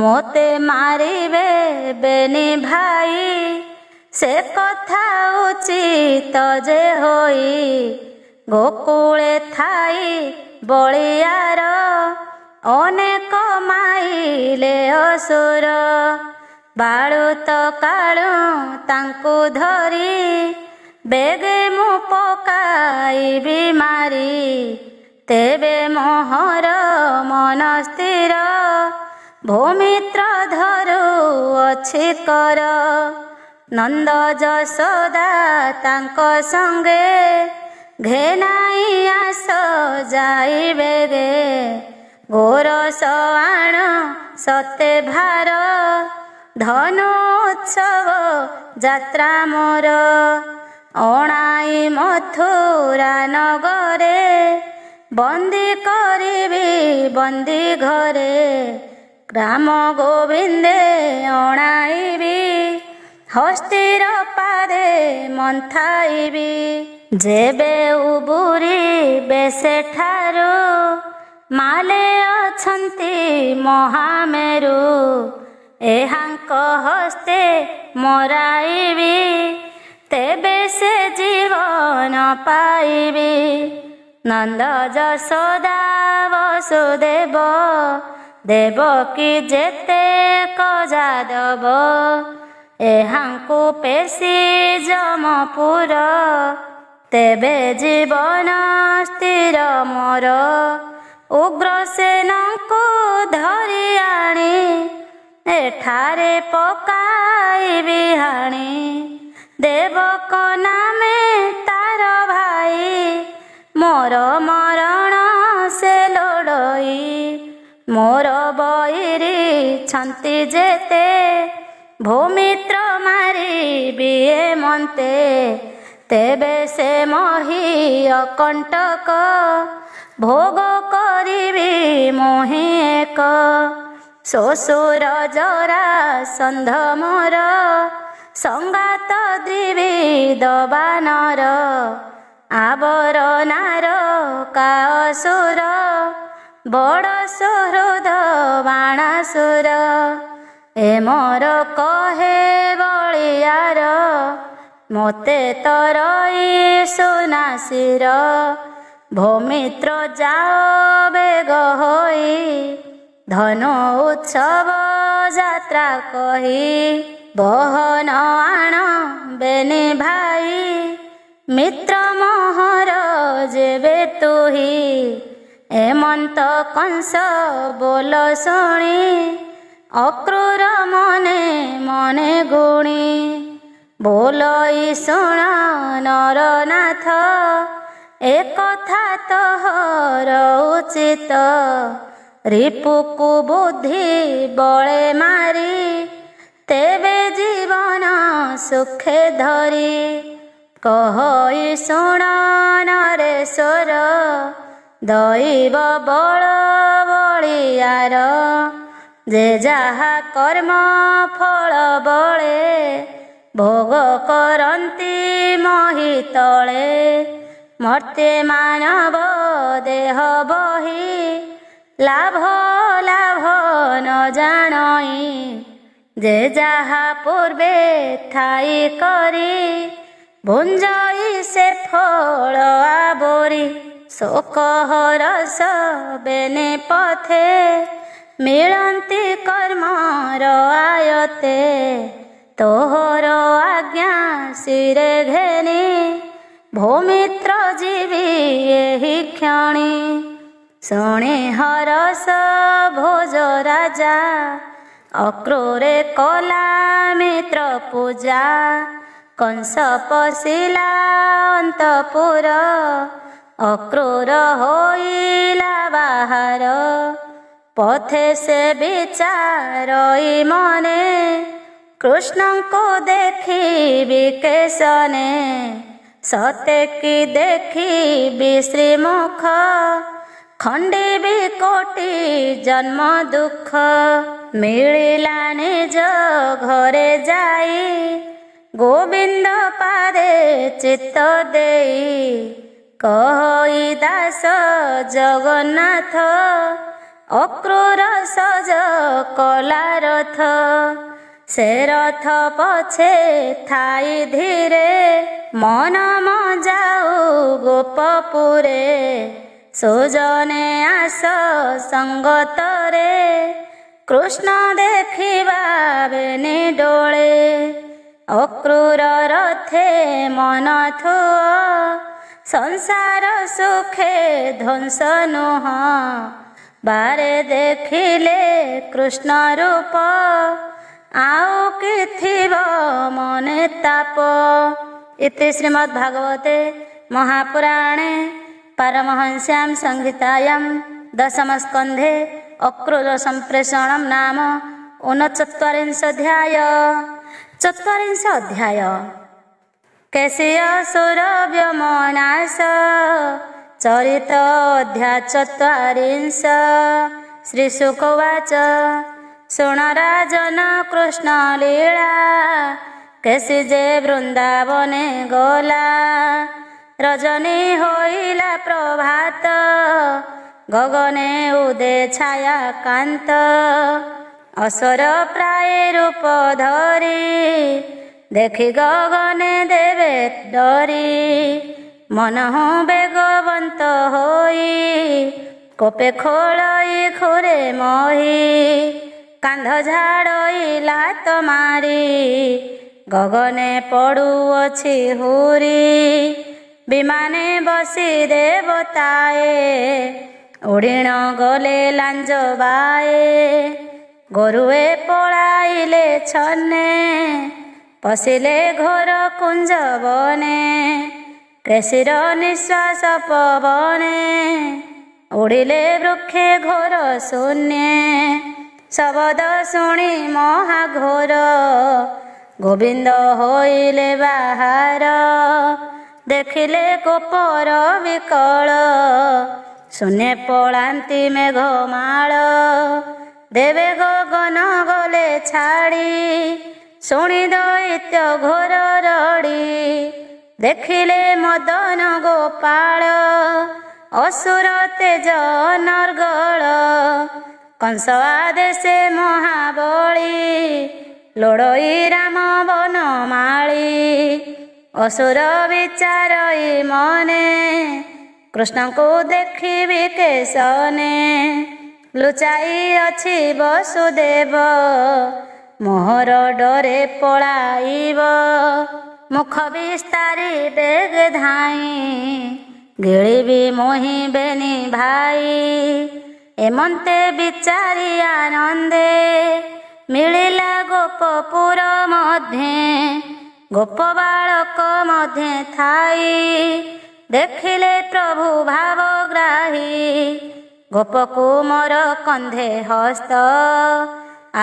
ମୋତେ ମାରିବେ ବେନି ଭାଇ। ସେ କଥା ଉଚିତ ଯେ ହୋଇ ଗୋକୁଳେ ଥାଇ ବଳିୟାର ଅନେକ ମାଇଲେ ଅସୁର। ବାଳୁତ କାଳୁ ତାଙ୍କୁ ଧରି ବେଗେ ମୁଁ ପକାଇବି ମାରି। ତେବେ ମୋହର ମନ ସ୍ଥିର ଭୂମିତ୍ର ଧରୁ ଅଛି କର। ନନ୍ଦ ଯଶୋଦା ତାଙ୍କ ସଙ୍ଗେ ଘେନାଇ ଆସ ଯାଇ ବେଗେ। ଗୋରସ ଆଣ ସତେ ଭାର ଧନୁ ଉତ୍ସବ ଯାତ୍ରା ମୋର। ଅଣାଇ ମଥୁରା ନଗରେ ବନ୍ଦୀ କରିବି ବନ୍ଦୀ ଘରେ। ଗ୍ରାମ ଗୋବିନ୍ଦେ ଅଣାଇବି ହସ୍ତିର ପାଦେ ମନ୍ଥାଇବି। ଯେବେ ଉବୁରିବେ ସେଠାରୁ ମାଲେ ଅଛନ୍ତି ମହାମେରୁ। ଏହାଙ୍କ ହସ୍ତେ ମରାଇବି ତେବେ ସେ ଜୀବନ ପାଇବି। ନନ୍ଦ ଯଶୋଦା ବସୁଦେବ ଦେବକୀ ଯେତେକ ଯାଦବ ଏହାଙ୍କୁ ପେଶି ଯମପୁର। ତେବେ ଜୀବନ ସ୍ଥିର ମୋର ଉଗ୍ରସେନଙ୍କୁ ଧରି ଆଣି ଏଠାରେ ପକାଇବି ହାଣି। ଦେବକ ନାମେ ତାର ଭାଇ ମୋର ମରଣ ସେ ଲୋଡ଼ଇ। ମୋର ବୈରୀ ଛନ୍ତି ଯେତେ ଭୂମିତ୍ର ମାରିବି ଏ ମନ୍ତେ। ତେବେ ସେ ମହି ଅକଣ୍ଟକ ଭୋଗ କରିବି ମୁହିଁ ଏକ। ଶ୍ୱଶୁର ଜରାସନ୍ଧ ମୋର ସଙ୍ଗାତ ଦ୍ରିବିଦ ବାନର। ଆବରନାର କାଅସୁର ବଡ଼ ସୁହୃଦ ବାଣାସୁର। ଏ ମୋର କହେ ବଳିୟାର ମୋତେ ତରଇ ସୁନାସିର। ଭୂମିତ୍ର ଯାଅ ବେଗ ହୋଇ ଧନୁ ଉତ୍ସବ ଯାତ୍ରା କହି। ବହନ ଆଣ ବେନି ଭାଇ ମିତ୍ର ମୋହର ଯେବେ ତୁହି। ଏମନ୍ତ କଂସ ବୋଲ ଶୁଣି ଅକ୍ରୂର ମନେ ମନେ ଗୁଣି। ବୋଲଇ ଶୁଣ ନରନାଥ ଏ କଥା ତୋହର ଉଚିତ। ରିପୁକୁ ବୁଦ୍ଧି ବଳେ ମାରି ତେବେ ଜୀବନ ସୁଖେ ଧରି। କହଇ ଶୁଣ ନରେଶ୍ୱର ଦଇବ ବଳ ବଳିୟାର। ଯେ ଯାହା କର୍ମ ଫଳ ବଳେ ଭୋଗ କରନ୍ତି ମହି ତଳେ। ମର୍ତ୍ତେ ମାନବ ଦେହ ବହି ଲାଭ ଲାଭ ନ ଜାଣଇ। ଯେ ଯାହା ପୂର୍ବେ ଥାଇ କରି ଭୁଞ୍ଜଇ ସେ ଫଳ ଆବୋରି। ଶୋକ ହରସ ବେନେ ପଥେ ମିଳନ୍ତି କର୍ମର ଆୟତେ। ତୋହର ଆଜ୍ଞା ଶିରେ ଘେନି ଭୂମିତ୍ର ଯିବି ଏହି କ୍ଷଣି। ଶୁଣି ହରଷ ଭୋଜ ରାଜା ଅକ୍ରୁରେ କଲା ମିତ୍ର ପୂଜା। କଂସ ପଶିଲା ଅନ୍ତପୁର ଅକ୍ରୁର ହୋଇଲା ବାହାର। ପଥେ ସେ ବିଚାରଇ ମନେ କୃଷ୍ଣଙ୍କୁ ଦେଖିବି କେଶନେ। ସତେ କି ଦେଖିବି ଶ୍ରୀମୁଖ ଖଣ୍ଡିବି କୋଟି ଜନ୍ମ ଦୁଃଖ। ମିଳିଲା ନିଜ ଘରେ ଯାଇ ଗୋବିନ୍ଦ ପାଦେ ଚିତ୍ତ ଦେଇ। କହଇ ଦାସ ଜଗନ୍ନାଥ ଅକ୍ରୁର ସଜ କଲା ରଥ। ସେ ରଥ ପଛେ ଥାଇ ଧୀରେ ମନ ମଜାଉ ଗୋପପୁରେ। ସୁଜନେ ଆସ ସଙ୍ଗତରେ କୃଷ୍ଣ ଦେଖିବା ବେନି ଡୋଳେ। ଅକ୍ରୁର ରଥେ ମନ ଥୁଅ ସଂସାର ସୁଖେ ଧ୍ୱଂସ ନୁହଁ। ବାରେ ଦେଖିଲେ କୃଷ୍ଣ ରୂପ ଆଉ କି ଥିବ ମନେ ତାପ। ଇତି ଶ୍ରୀମଦ୍ଭାଗବତେ ମହାପୁରାଣେ ପାରମହଂସ୍ୟାं ସଂହିତାୟାं ଦଶମସ୍କନ୍ଧେ ଅକ୍ରୁର ସମ୍ପ୍ରେଷଣಂ ନାମ 39 ଅଧ୍ୟାୟ। କେଶିୟ ସୁର ବ୍ୟମନାଶ ଚରିତ ଅଧ୍ୟା 40। ଶ୍ରୀଶୁକ ଉବାଚ ଶୁଣ ରାଜନ କୃଷ୍ଣ ଲୀଳା। କେଶି ଯେ ବୃନ୍ଦାବନେ ଗଲା ରଜନୀ ହୋଇଲା ପ୍ରଭାତ। ଗଗନେ ଉଦେ ଛାୟା କାନ୍ତ ଅସର ପ୍ରାୟ ରୂପ ଧରି। ଦେଖି ଗଗନେ ଦେବେ ଡରି ମନହୁ ବେଗବନ୍ତ ହୋଇ। କୋପେ ଖୋଳଇ ଖୁରେ ମହି କାନ୍ଧ ଝାଡ଼ଇ ଲାତ ମାରି। ଗଗନେ ପଡ଼ୁଅଛି ହୁରି ବିମାନେ ବସି ଦେବତାଏ। ଉଡ଼ିଣ ଗଲେ ଲାଞ୍ଜ ବାଏ ଗୋରୁଏ ପଳାଇଲେ ଛନେ। ପଶିଲେ ଘୋର କୁଞ୍ଜ ବନେ କେଶିର ନିଶ୍ୱାସ ପବନେ। ଉଡ଼ିଲେ ବୃକ୍ଷେ ଘୋର ଶୂନ୍ୟେ ଶବଦ ଶୁଣି ମହାଘୋର। ଗୋବିନ୍ଦ ହୋଇଲେ ବାହାର ଦେଖିଲେ ଗୋପର ବିକଳ। ଶୂନ୍ୟେ ପଳାନ୍ତି ମେଘମାଳ ଦେବେ ଗଗନ ଗଲେ ଛାଡ଼ି। ଶୁଣି ଦୈତ୍ୟ ଘୋର ରଡ଼ି ଦେଖିଲେ ମଦନ ଗୋପାଳ। ଅସୁର ତେଜ ଅନର୍ଗଳ କଂସ ଆଦେଶେ ମହାବଳୀ। ଲୋଡ଼ଇ ରାମ ବନମାଳୀ ଅସୁର ବିଚାରଇ ମନେ। କୃଷ୍ଣଙ୍କୁ ଦେଖିବି କେଶନେ ଲୁଚାଇ ଅଛି ବସୁଦେବ। ମୋହର ଡରେ ପଳାଇବ ମୁଖ ବିସ୍ତାରି ବେଗ ଧାଇଁ। ଗିଳିବି ମୋହିବେନି ଭାଇ ଏମନ୍ତେ ବିଚାରି ଆନନ୍ଦେ। ମିଳିଲା ଗୋପପୁର ମଧ୍ୟେ ଗୋପ ବାଳକ ମଧ୍ୟେ ଥାଇ। ଦେଖିଲେ ପ୍ରଭୁ ଭାବଗ୍ରାହୀ ଗୋପକୁ ମୋର କନ୍ଧେ ହସ୍ତ।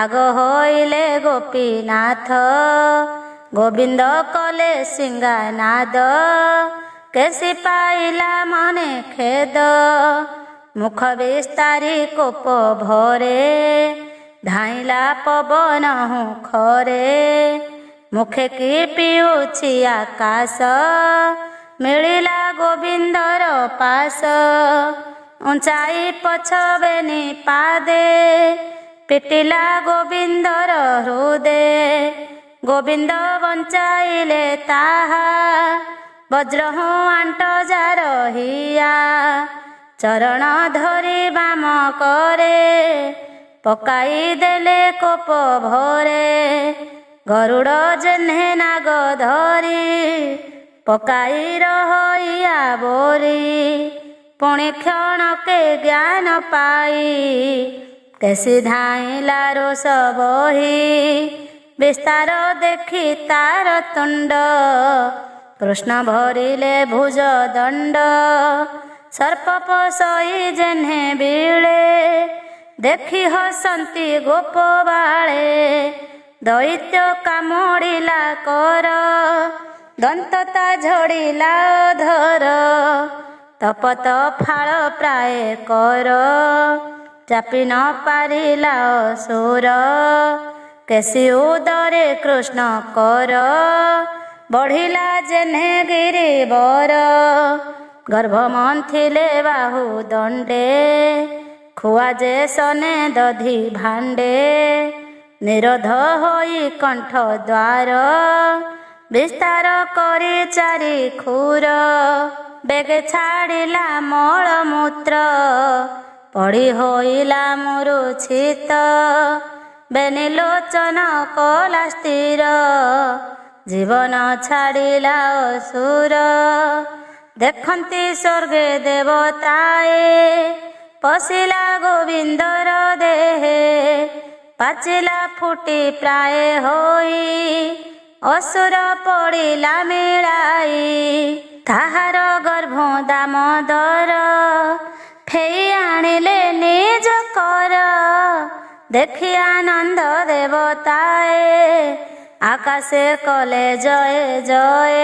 ଆଗ ହୋଇଲେ ଗୋପୀନାଥ ଗୋବିନ୍ଦ କଲେ ସିଂଗାନାଦ। କେଶି ପାଇଲା ମନେ ଖେଦ ମୁଖ ବିସ୍ତାରି କୋପ ଭରେ। ଧାଇଁଲା ପବନ ହୁଁଖରେ ମୁଖେ କି ପିଉଛି ଆକାଶ। ମିଳିଲା ଗୋବିନ୍ଦର ପାଶ ଉଞ୍ଚାଇ ପଛବେନି ପାଦେ। ପିଟିଲା ଗୋବିନ୍ଦର ହୃଦେ ଗୋବିନ୍ଦ ବଞ୍ଚାଇଲେ ତାହା। ବଜ୍ର ହୁଁ ଆଣ୍ଟ ଯାର ହିଆ ଚରଣ ଧରି ବାମ କରେ। ପକାଇ ଦେଲେ କୋପ ଭରେ ଗରୁଡ଼ ଯେହ୍ନେ ନାଗ ଧରି ପକାଇ ରହିଆ ବୋରି ପୁଣି କ୍ଷଣକେ ଜ୍ଞାନ ପାଇ କେସି ଧାଇଁଲା ରୋଷ ବହି ବିସ୍ତାର ଦେଖି ତାର ତୁଣ୍ଡ କୃଷ୍ଣ ଭରିଲେ ଭୁଜ ଦଣ୍ଡ ସର୍ପ ପଶଇ ଯେହ୍ନେ ବିଳେ ଦେଖି ହସନ୍ତି ଗୋପ ବାଳେ ଦୈତ୍ୟ କାମୁଡ଼ିଲା କର ଦନ୍ତ ତା ଝଡ଼ିଲା ଅଧର ତପତ ଫାଳ ପ୍ରାୟ କର ଚାପି ନ ପାରିଲା ଅସୁର କେସି ଉଦରେ କୃଷ୍ଣ କର ବଢ଼ିଲା ଯେହ୍ନେ ଗିରିବର ଗର୍ଭ ମନ୍ଥିଲେ ବାହୁ ଦଣ୍ଡେ ଖୁଆ ଯେ ସନେ ଦଧି ଭାଣ୍ଡେ ନିରୋଧ ହୋଇ କଣ୍ଠ ଦ୍ୱାର ବିସ୍ତାର କରି ଚାରି ଖୁର ବେଗେ ଛାଡ଼ିଲା ମଳମୂତ୍ର ପଡ଼ି ହୋଇଲା ମୂରୁଛିତ ବେନି ଲୋଚନ କଲା ସ୍ଥିର ଜୀବନ ଛାଡ଼ିଲା ଅସୁର ଦେଖନ୍ତି ସ୍ୱର୍ଗେ ଦେବତାଏ ପଶିଲା ଗୋବିନ୍ଦର ଦେହେ ପାଚିଲା ଫୁଟି ପ୍ରାୟ ହୋଇ ଅସୁର ପଡ଼ିଲା ମିଳାଇ ତାହାର ଗର୍ଭ ଦାମୋଦର ଫେଇ ଆଣିଲେ ନିଜ କର ଦେଖି ଆନନ୍ଦ ଦେବତାଏ ଆକାଶେ କଲେ ଜୟ ଜୟ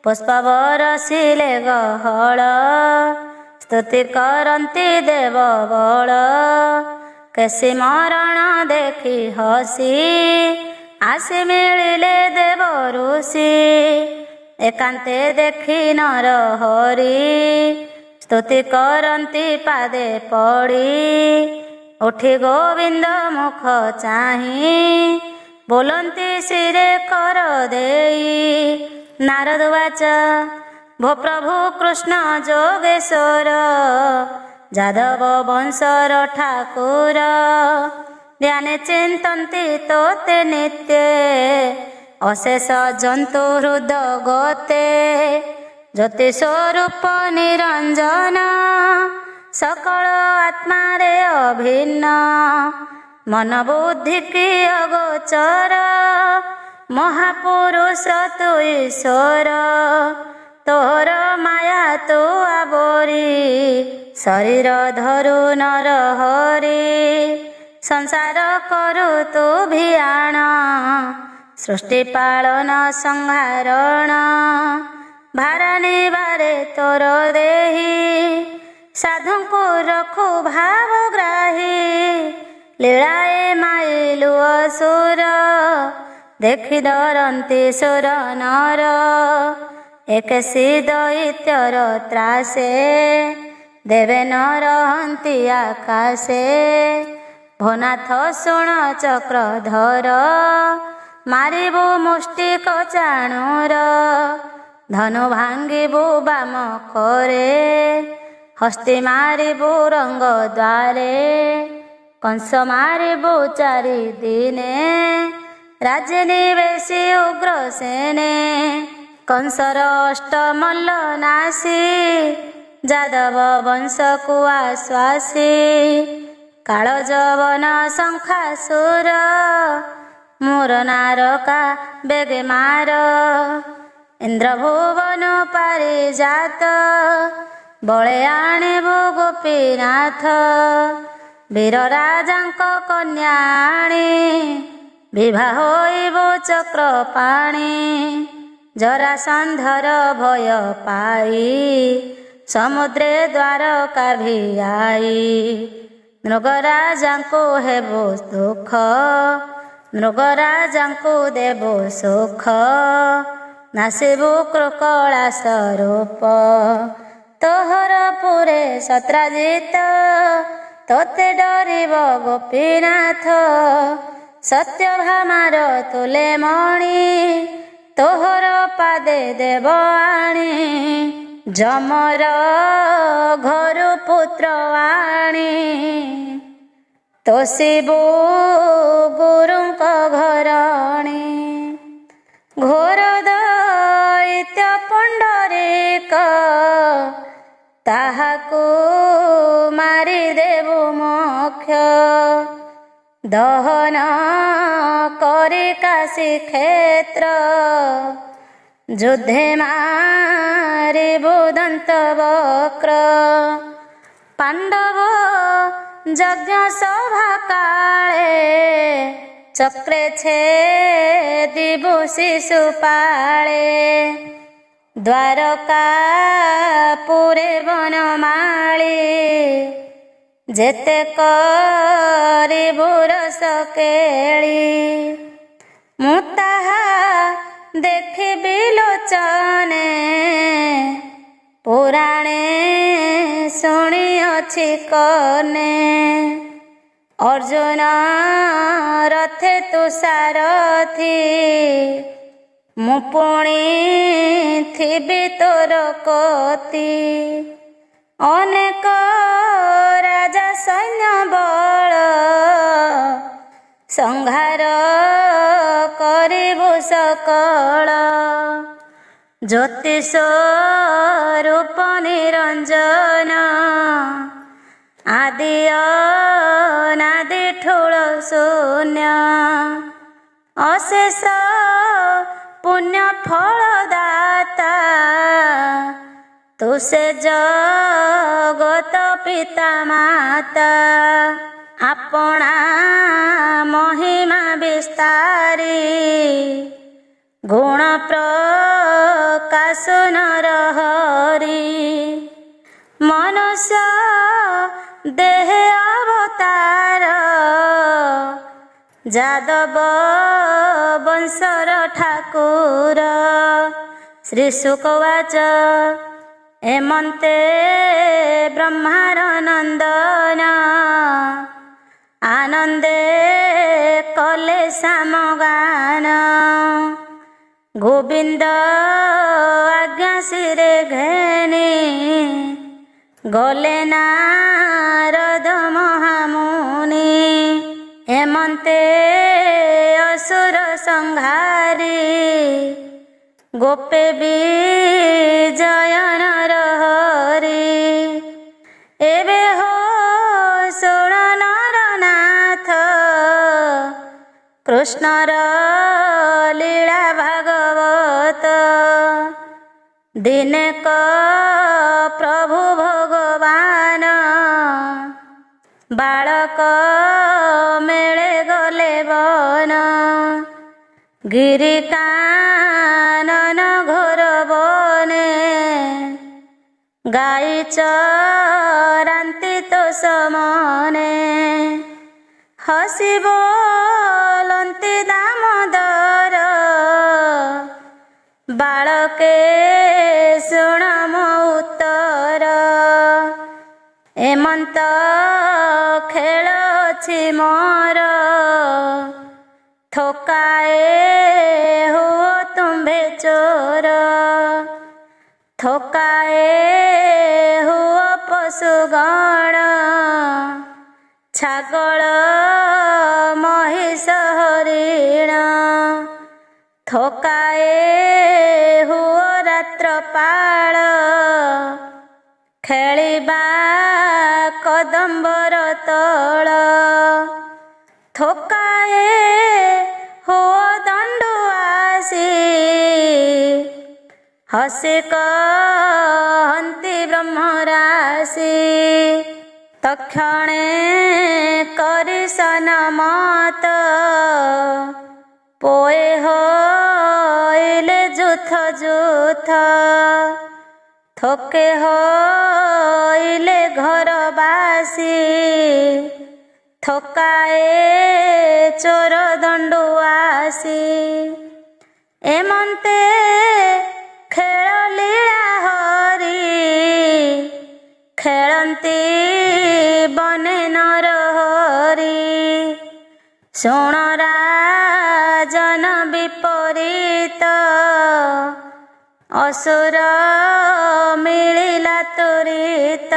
ପୁଷ୍ପ ବରସିଲେ ଗହଳ ସ୍ତୁତି କରନ୍ତି ଦେବ ବଳ କେସି ମରଣ ଦେଖି ହସି ଆସି ମିଳିଲେ ଦେବ ଋଷି ଏକାନ୍ତେ ଦେଖି ନର ହରି ସ୍ତୁତି କରନ୍ତି ପାଦେ ପଡ଼ି ଉଠି ଗୋବିନ୍ଦ ମୁଖ ଚାହିଁ ବୋଲନ୍ତି ଶିରେ କର ଦେଇ ନାରଦ ବାଚ ଭୋ ପ୍ରଭୁ କୃଷ୍ଣ ଯୋଗେଶ୍ୱର ଯାଦବ ବଂଶର ଠାକୁର ଧ୍ୟାନେ ଚିନ୍ତନ୍ତି ତୋତେ ନିତ୍ୟେ ଅଶେଷ ଜନ୍ତୁ ହୃଦ ଗତେ ଜ୍ୟୋତି ସ୍ୱରୂପ ନିରଞ୍ଜନ ସକଳ ଆତ୍ମାରେ ଅଭିନ୍ନ ମନ ବୁଦ୍ଧି କି ଅଗୋଚର ମହାପୁରୁଷ ତୁ ଈଶ୍ୱର ତୋର ମାୟା ତୁ ଆବୋରି ଶରୀର ଧରୁ ନର ହରି ସଂସାର କରୁ ତୁ ଭିଆଣ ସୃଷ୍ଟି ପାଳନ ସଂହାରଣ ଭାରାନି ବାରେ ତୋର ଦେହି ସାଧୁଙ୍କୁ ରଖୁ ଭାବଗ୍ରାହୀ ଲୀଳାଏ ମାଇଲୁ ଅସୁର ଦେଖି ଡରନ୍ତି ସୁର ନର ଏକେସି ଦୈତ୍ୟର ତ୍ରାସେ ଦେବେ ନ ରହନ୍ତି ଆକାଶେ ଭନାଥ ଶୁଣ ଚକ୍ରଧର ମାରିବୁ ମୁଷ୍ଟିକ ଚାଣୁର ଧନୁ ଭାଙ୍ଗିବୁ ବାମ କରେ ହସ୍ତି ମାରିବୁ ରଙ୍ଗ ଦ୍ୱାରେ କଂସ ମାରିବୁ ଚାରି ଦିନେ ରାଜନୀ ବେଶୀ ଉଗ୍ର ସେନେ କଂସର ଅଷ୍ଟମଲ୍ଲ ନାସି ଯାଦବ ବଂଶକୁ ଆଶ୍ୱାସୀ କାଳ ଯବନ ଶଙ୍ଖାସୁର ମୋର ନାରକା ବେଗେ ମାର ଇନ୍ଦ୍ର ଭୁବନ ପାରିଜାତ ବଳେ ଆଣିବୁ ଗୋପୀନାଥ ବୀର ରାଜାଙ୍କ କନ୍ୟା ଆଣି ବିବାହ ହୋଇବୁ ଚକ୍ରପାଣି ଜରାସନ୍ଧର ଭୟ ପାଇ ସମୁଦ୍ରେ ଦ୍ୱାରକା ଭିଆଇ ମୃଗରାଜାଙ୍କୁ ହେବୁ ଦୁଃଖ ମୃଗରାଜାଙ୍କୁ ଦେବୁ ସୁଖ ନାସିବୁ କୃକଳା ସ୍ୱରୂପ ତୋହର ପୁରେ ସତ୍ରାଜିତ ତୋତେ ଡରିବ ଗୋପୀନାଥ ସତ୍ୟଭାମାର ତୁଲେ ମଣି ତୋହର ପାଦେ ଦେବ ଆଣି ଯମର ଘରୁ ପୁତ୍ର ଆଣି ତୋଷିବୁ ଗୁରୁଙ୍କ ଘରଣୀ। ଘୋର ଦୈତ୍ୟ ପୁଣ୍ଡରୀକ ତାହାକୁ ମାରିଦେବୁ ମୋକ୍ଷ। ଦହନ କରି କାଶୀ କ୍ଷେତ୍ର ଯୁଦ୍ଧେ ମାରିବୁ ଦନ୍ତ ବକ୍ର। ପାଣ୍ଡବ ଯଜ୍ଞ ସଭା କାଳେ ଚକ୍ରେ ଛେଦିବୁ ଶିଶୁପାଳେ। ଦ୍ୱାରକାପୁରେ ବନମାଳୀ ଯେତେ କରିବୁ ରସ କେଳି। ମୁଁ ତାହା ଦେଖିବି ଲୋଚନେ ପୁରାଣେ ଶୁଣିଅଛି କନେ। ଅର୍ଜୁନ ରଥେ ତୁ ସାରଥି ମୁଁ ପୁଣି ଥିବି ତୋର କତି। ଅନେକ ରାଜା ସୈନ୍ୟ ବଳ ସଂହାର କରିବୁ ସକଳ। ଜ୍ୟୋତିଷ ରୂପ ନିରଞ୍ଜନ ଆଦି ଅନାଦି ଠୁଳ ଶୂନ୍ୟ। ଅଶେଷ ପୁଣ୍ୟ ଫଳ ଦାତା ତୁ ସେ ଜଗତ ପିତା ମାତା। ଆପଣା ମହିମା ବିସ୍ତାରୀ ଗୁଣ ପ୍ରକାଶ ନରହରି। ମନୁଷ୍ୟ ଦେହେ ଅବତାର ଯାଦବ ବଂଶର ଠାକୁର। ଶ୍ରୀ ଶୁକବାଚ ଏମନ୍ତେ ବ୍ରହ୍ମାର ନନ୍ଦନ ଆନନ୍ଦେ କଲେ ସାମଗାନ। ଗୋବିନ୍ଦ ଆଜ୍ଞା ଶିରେ ଘେନି ଗଲେ ନାରଦ ମହାମୁନି। ଏମନ୍ତେ ଅସୁର ସଂହାରୀ ଗୋପେ ବିଜୟ ନରହରି। ଏବେ ହୋ ଶୁଣ ନରନାଥ କୃଷ୍ଣର ଲୀଳା ଭାଗବତ। ଦିନେକ ପ୍ରଭୁ ଭଗବାନ ବାଳକ ମେଳେ ଗଲେ ବନ। ଗିରି କାନନ ଘୋର ବନେ ଗାଈ ଚରାନ୍ତି ତୋ ସମନେ। ହସି ବୋଲନ୍ତି ଦାମୋଦର ବାଳକେ ଶୁଣ ମୋ ଉତ୍ତର। ଏମନ୍ତ ଖେଳ ଅଛି ମୋର ଥୋକାଏ ହୁଅ ତୁମ୍ଭେ ଚୋର। ଥୋକାଏ ହୁଅ ପଶୁଗଣ ଛାଗଳ ମହିଷ ହରିଣ। ଥୋକାଏ ହୁଅ ରାତ୍ରପାଳ ଖେଳିବା କଦମ୍ବର ତଳ। ଥୋକାଏ ହୁଅ ଦଣ୍ଡୁଆସି ହସି କହନ୍ତି ବ୍ରହ୍ମରାଶି। ତକ୍ଷଣେ କରି ସନମତ ପୋଏ ହଇଲେ ଯୁଥ ଯୁଥ। ଥୋକେ ହଇଲେ ଘରବାସୀ ଥୋକାଏ ଚୋର ଦଣ୍ଡୁଆସି। ଏମନ୍ତେ ଖେଳ ଲୀଳା ହରି ଖେଳନ୍ତି ବନେ ନରହରି। ଶୁଣ ରାଜନ ବିପରୀତ ଅସୁର ମିଳିଲା ତୁରିତ।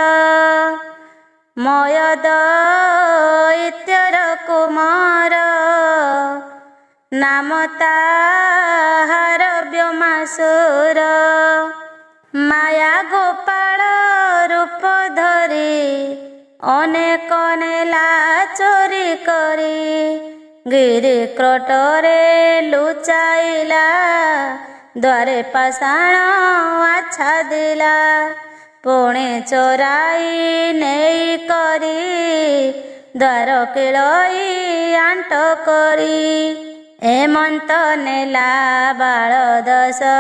ମୟ ଦୈତ୍ୟର କୁମାର, ନାମ ତାହାର ବ୍ୟୋମାସୁର। ମାୟା ଗୋପାଳ ରୂପ ଧରି, ଅନେକ ନେଲା ଚୋରି କରି। ଗିରି କ୍ରୋଟରେ ଲୁଚାଇଲା, ଦ୍ୱାରେ ପାଷାଣ ଆଚ୍ଛାଦିଲା। ପୁଣି ଚୋରାଇ ନେଇ କରି, ଦ୍ୱାର କିଳଇ ଆଣ୍ଟ କରି। ଏମନ୍ତ ନେଲା ବାଳ 10,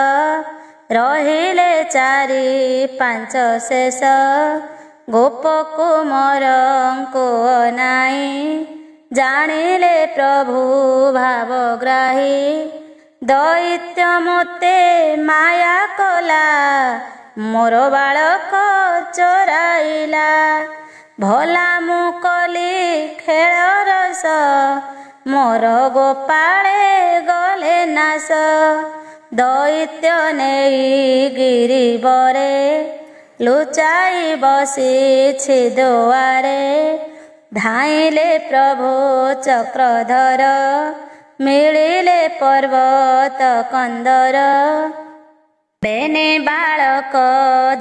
ରହିଲେ 4 5 ଶେଷ। ଗୋପ କୁମରଙ୍କୁ ଅନାଇ, ଜାଣିଲେ ପ୍ରଭୁ ଭାବଗ୍ରାହୀ। ଦୈତ୍ୟ ମୋତେ ମାୟା କଲା, ମୋର ବାଳକ ଚୋରାଇଲା। ଭଲା ମୁଁ କଲି ଖେଳ ରସ, ମୋର ଗୋପାଳେ ଗଲେ ନାଶ। ଦୈତ୍ୟ ନେଇ ଗିରିବରେ, ଲୁଚାଇ ବସିଛି ଦୁଆରେ। ଧାଇଁଲେ ପ୍ରଭୁ ଚକ୍ରଧର, ମିଳିଲେ ପର୍ବତ କନ୍ଦର। ବେନେ ବାଳକ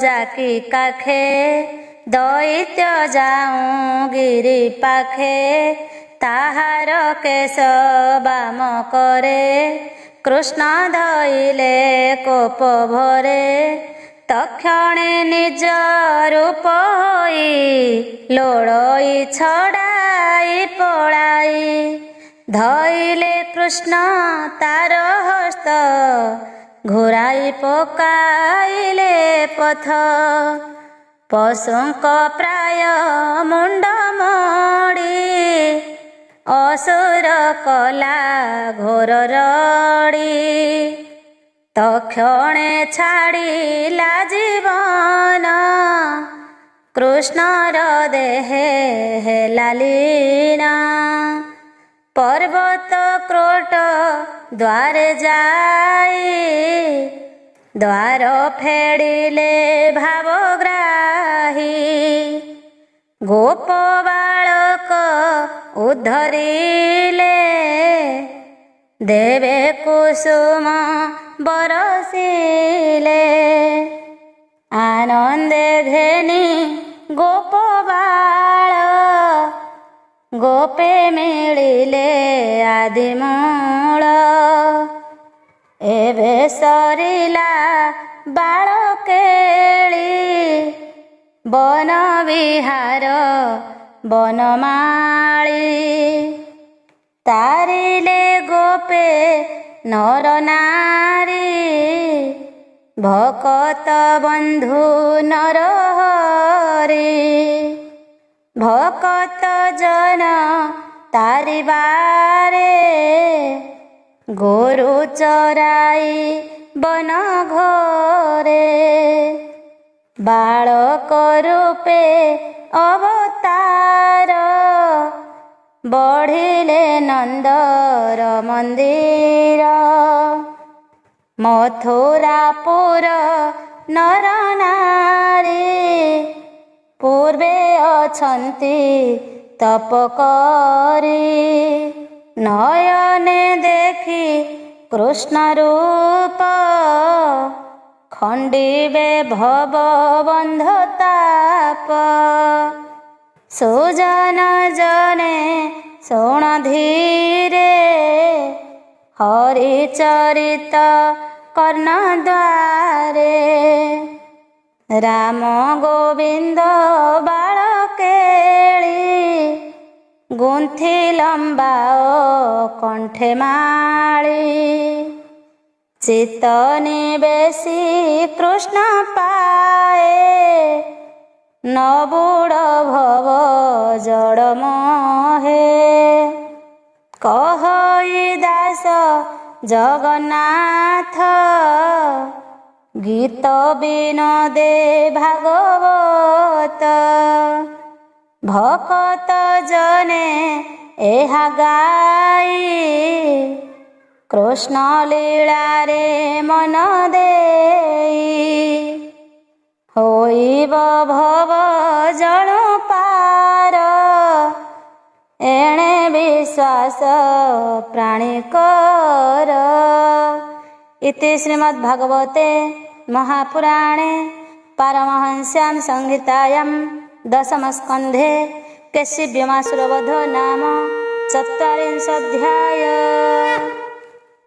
ଜାକି କାଖେ, ଦୈତ୍ୟ ଯାଉଁ ଗିରି ପାଖେ। ତାହାର କେଶ ବାମ କରେ, କୃଷ୍ଣ ଧଇଲେ କୋପ ଭରେ। ତକ୍ଷଣେ ନିଜ ରୂପ ହୋଇ, ଲୋଳଇ ଛଡ଼ାଇ ପଳାଇ। ଧଇଲେ କୃଷ୍ଣ ତାର ହସ୍ତ, ଘୂରାଇ ପକାଇଲେ ପଥ। ପଶୁଙ୍କ ପ୍ରାୟ ମୁଣ୍ଡ ମୋଡ଼ି, ଅସୁର କଲା ଘୋର ରଡ଼ି। ତକ୍ଷଣେ ଛାଡ଼ିଲା ଜୀବନ, କୃଷ୍ଣର ଦେହେ ହେଲା ଲୀନ। ପର୍ବତ କ୍ରୋଟ ଦ୍ୱାରେ ଯାଇ, ଦ୍ୱାର ଫେଡ଼ିଲେ ଭାବଗ୍ରାହୀ। ଗୋପ ବାଳକ ଉଦ୍ଧରିଲେ, ଦେବେ କୁସୁମ ବରସିଲେ। ଆନନ୍ଦେ ଘେନି ଗୋପ ବାଳ, ଗୋପେ ମିଳିଲେ ଆଦିମୂଳ। ଏବେ ସରିଲା ବାଳ କେଳି, ବନ ବିହାର ବନମାଳି। ତାରିଲେ ଗୋପେ ନର ନାରୀ, ଭକତ ବନ୍ଧୁ ନରହରି। ଭକତ ଜନ ତାରିବାରେ, ଗୋରୁ ଚରାଇ ବନ ଘରେ। ବାଳକ ରୂପେ ଅବତାର, ବଢ଼ିଲେ ନନ୍ଦର ମନ୍ଦିର। ମଥୁରାପୁର ନର ନାରୀ, ପୂର୍ବେ ଅଛନ୍ତି ତପ କରି। ନୟନେ ଦେଖି କୃଷ୍ଣ ରୂପ, ଖଣ୍ଡିବେ ଭବ ବନ୍ଧ ତାପ। ସୁଜନ ଜନେ ଶୁଣ ଧୀରେ, ହରିଚରିତ କର୍ଣ୍ଣ ଦ୍ୱାରେ। ରାମ ଗୋବିନ୍ଦ ବାଳ କେଳି, ଗୁନ୍ଥି ଲମ୍ବାଅ କଣ୍ଠେ ମାଳି। ଚିତ୍ତନି ବେଶୀ କୃଷ୍ଣ ପାଏ, ନବୁଡ଼ ଭବ ଜଡ଼ ମୋହେ। କହଇ ଦାସ ଜଗନ୍ନାଥ, ଗୀତ ବିନୋଦେ ଭାଗବତ। ଭକତ ଜନେ ଏହା ଗାଇ, କୃଷ୍ଣ ଲୀଳାରେ ମନ ଦେଇ। ହୋଇବ ଭବ ଜଳ ପାର, एणे विश्वास प्राणिकर। इति श्रीमद्भागवते महापुराणे पारमहंस्यां संहितायां दशमस्कन्धे केशिव्यमासुरवधो नाम 40 अध्याय।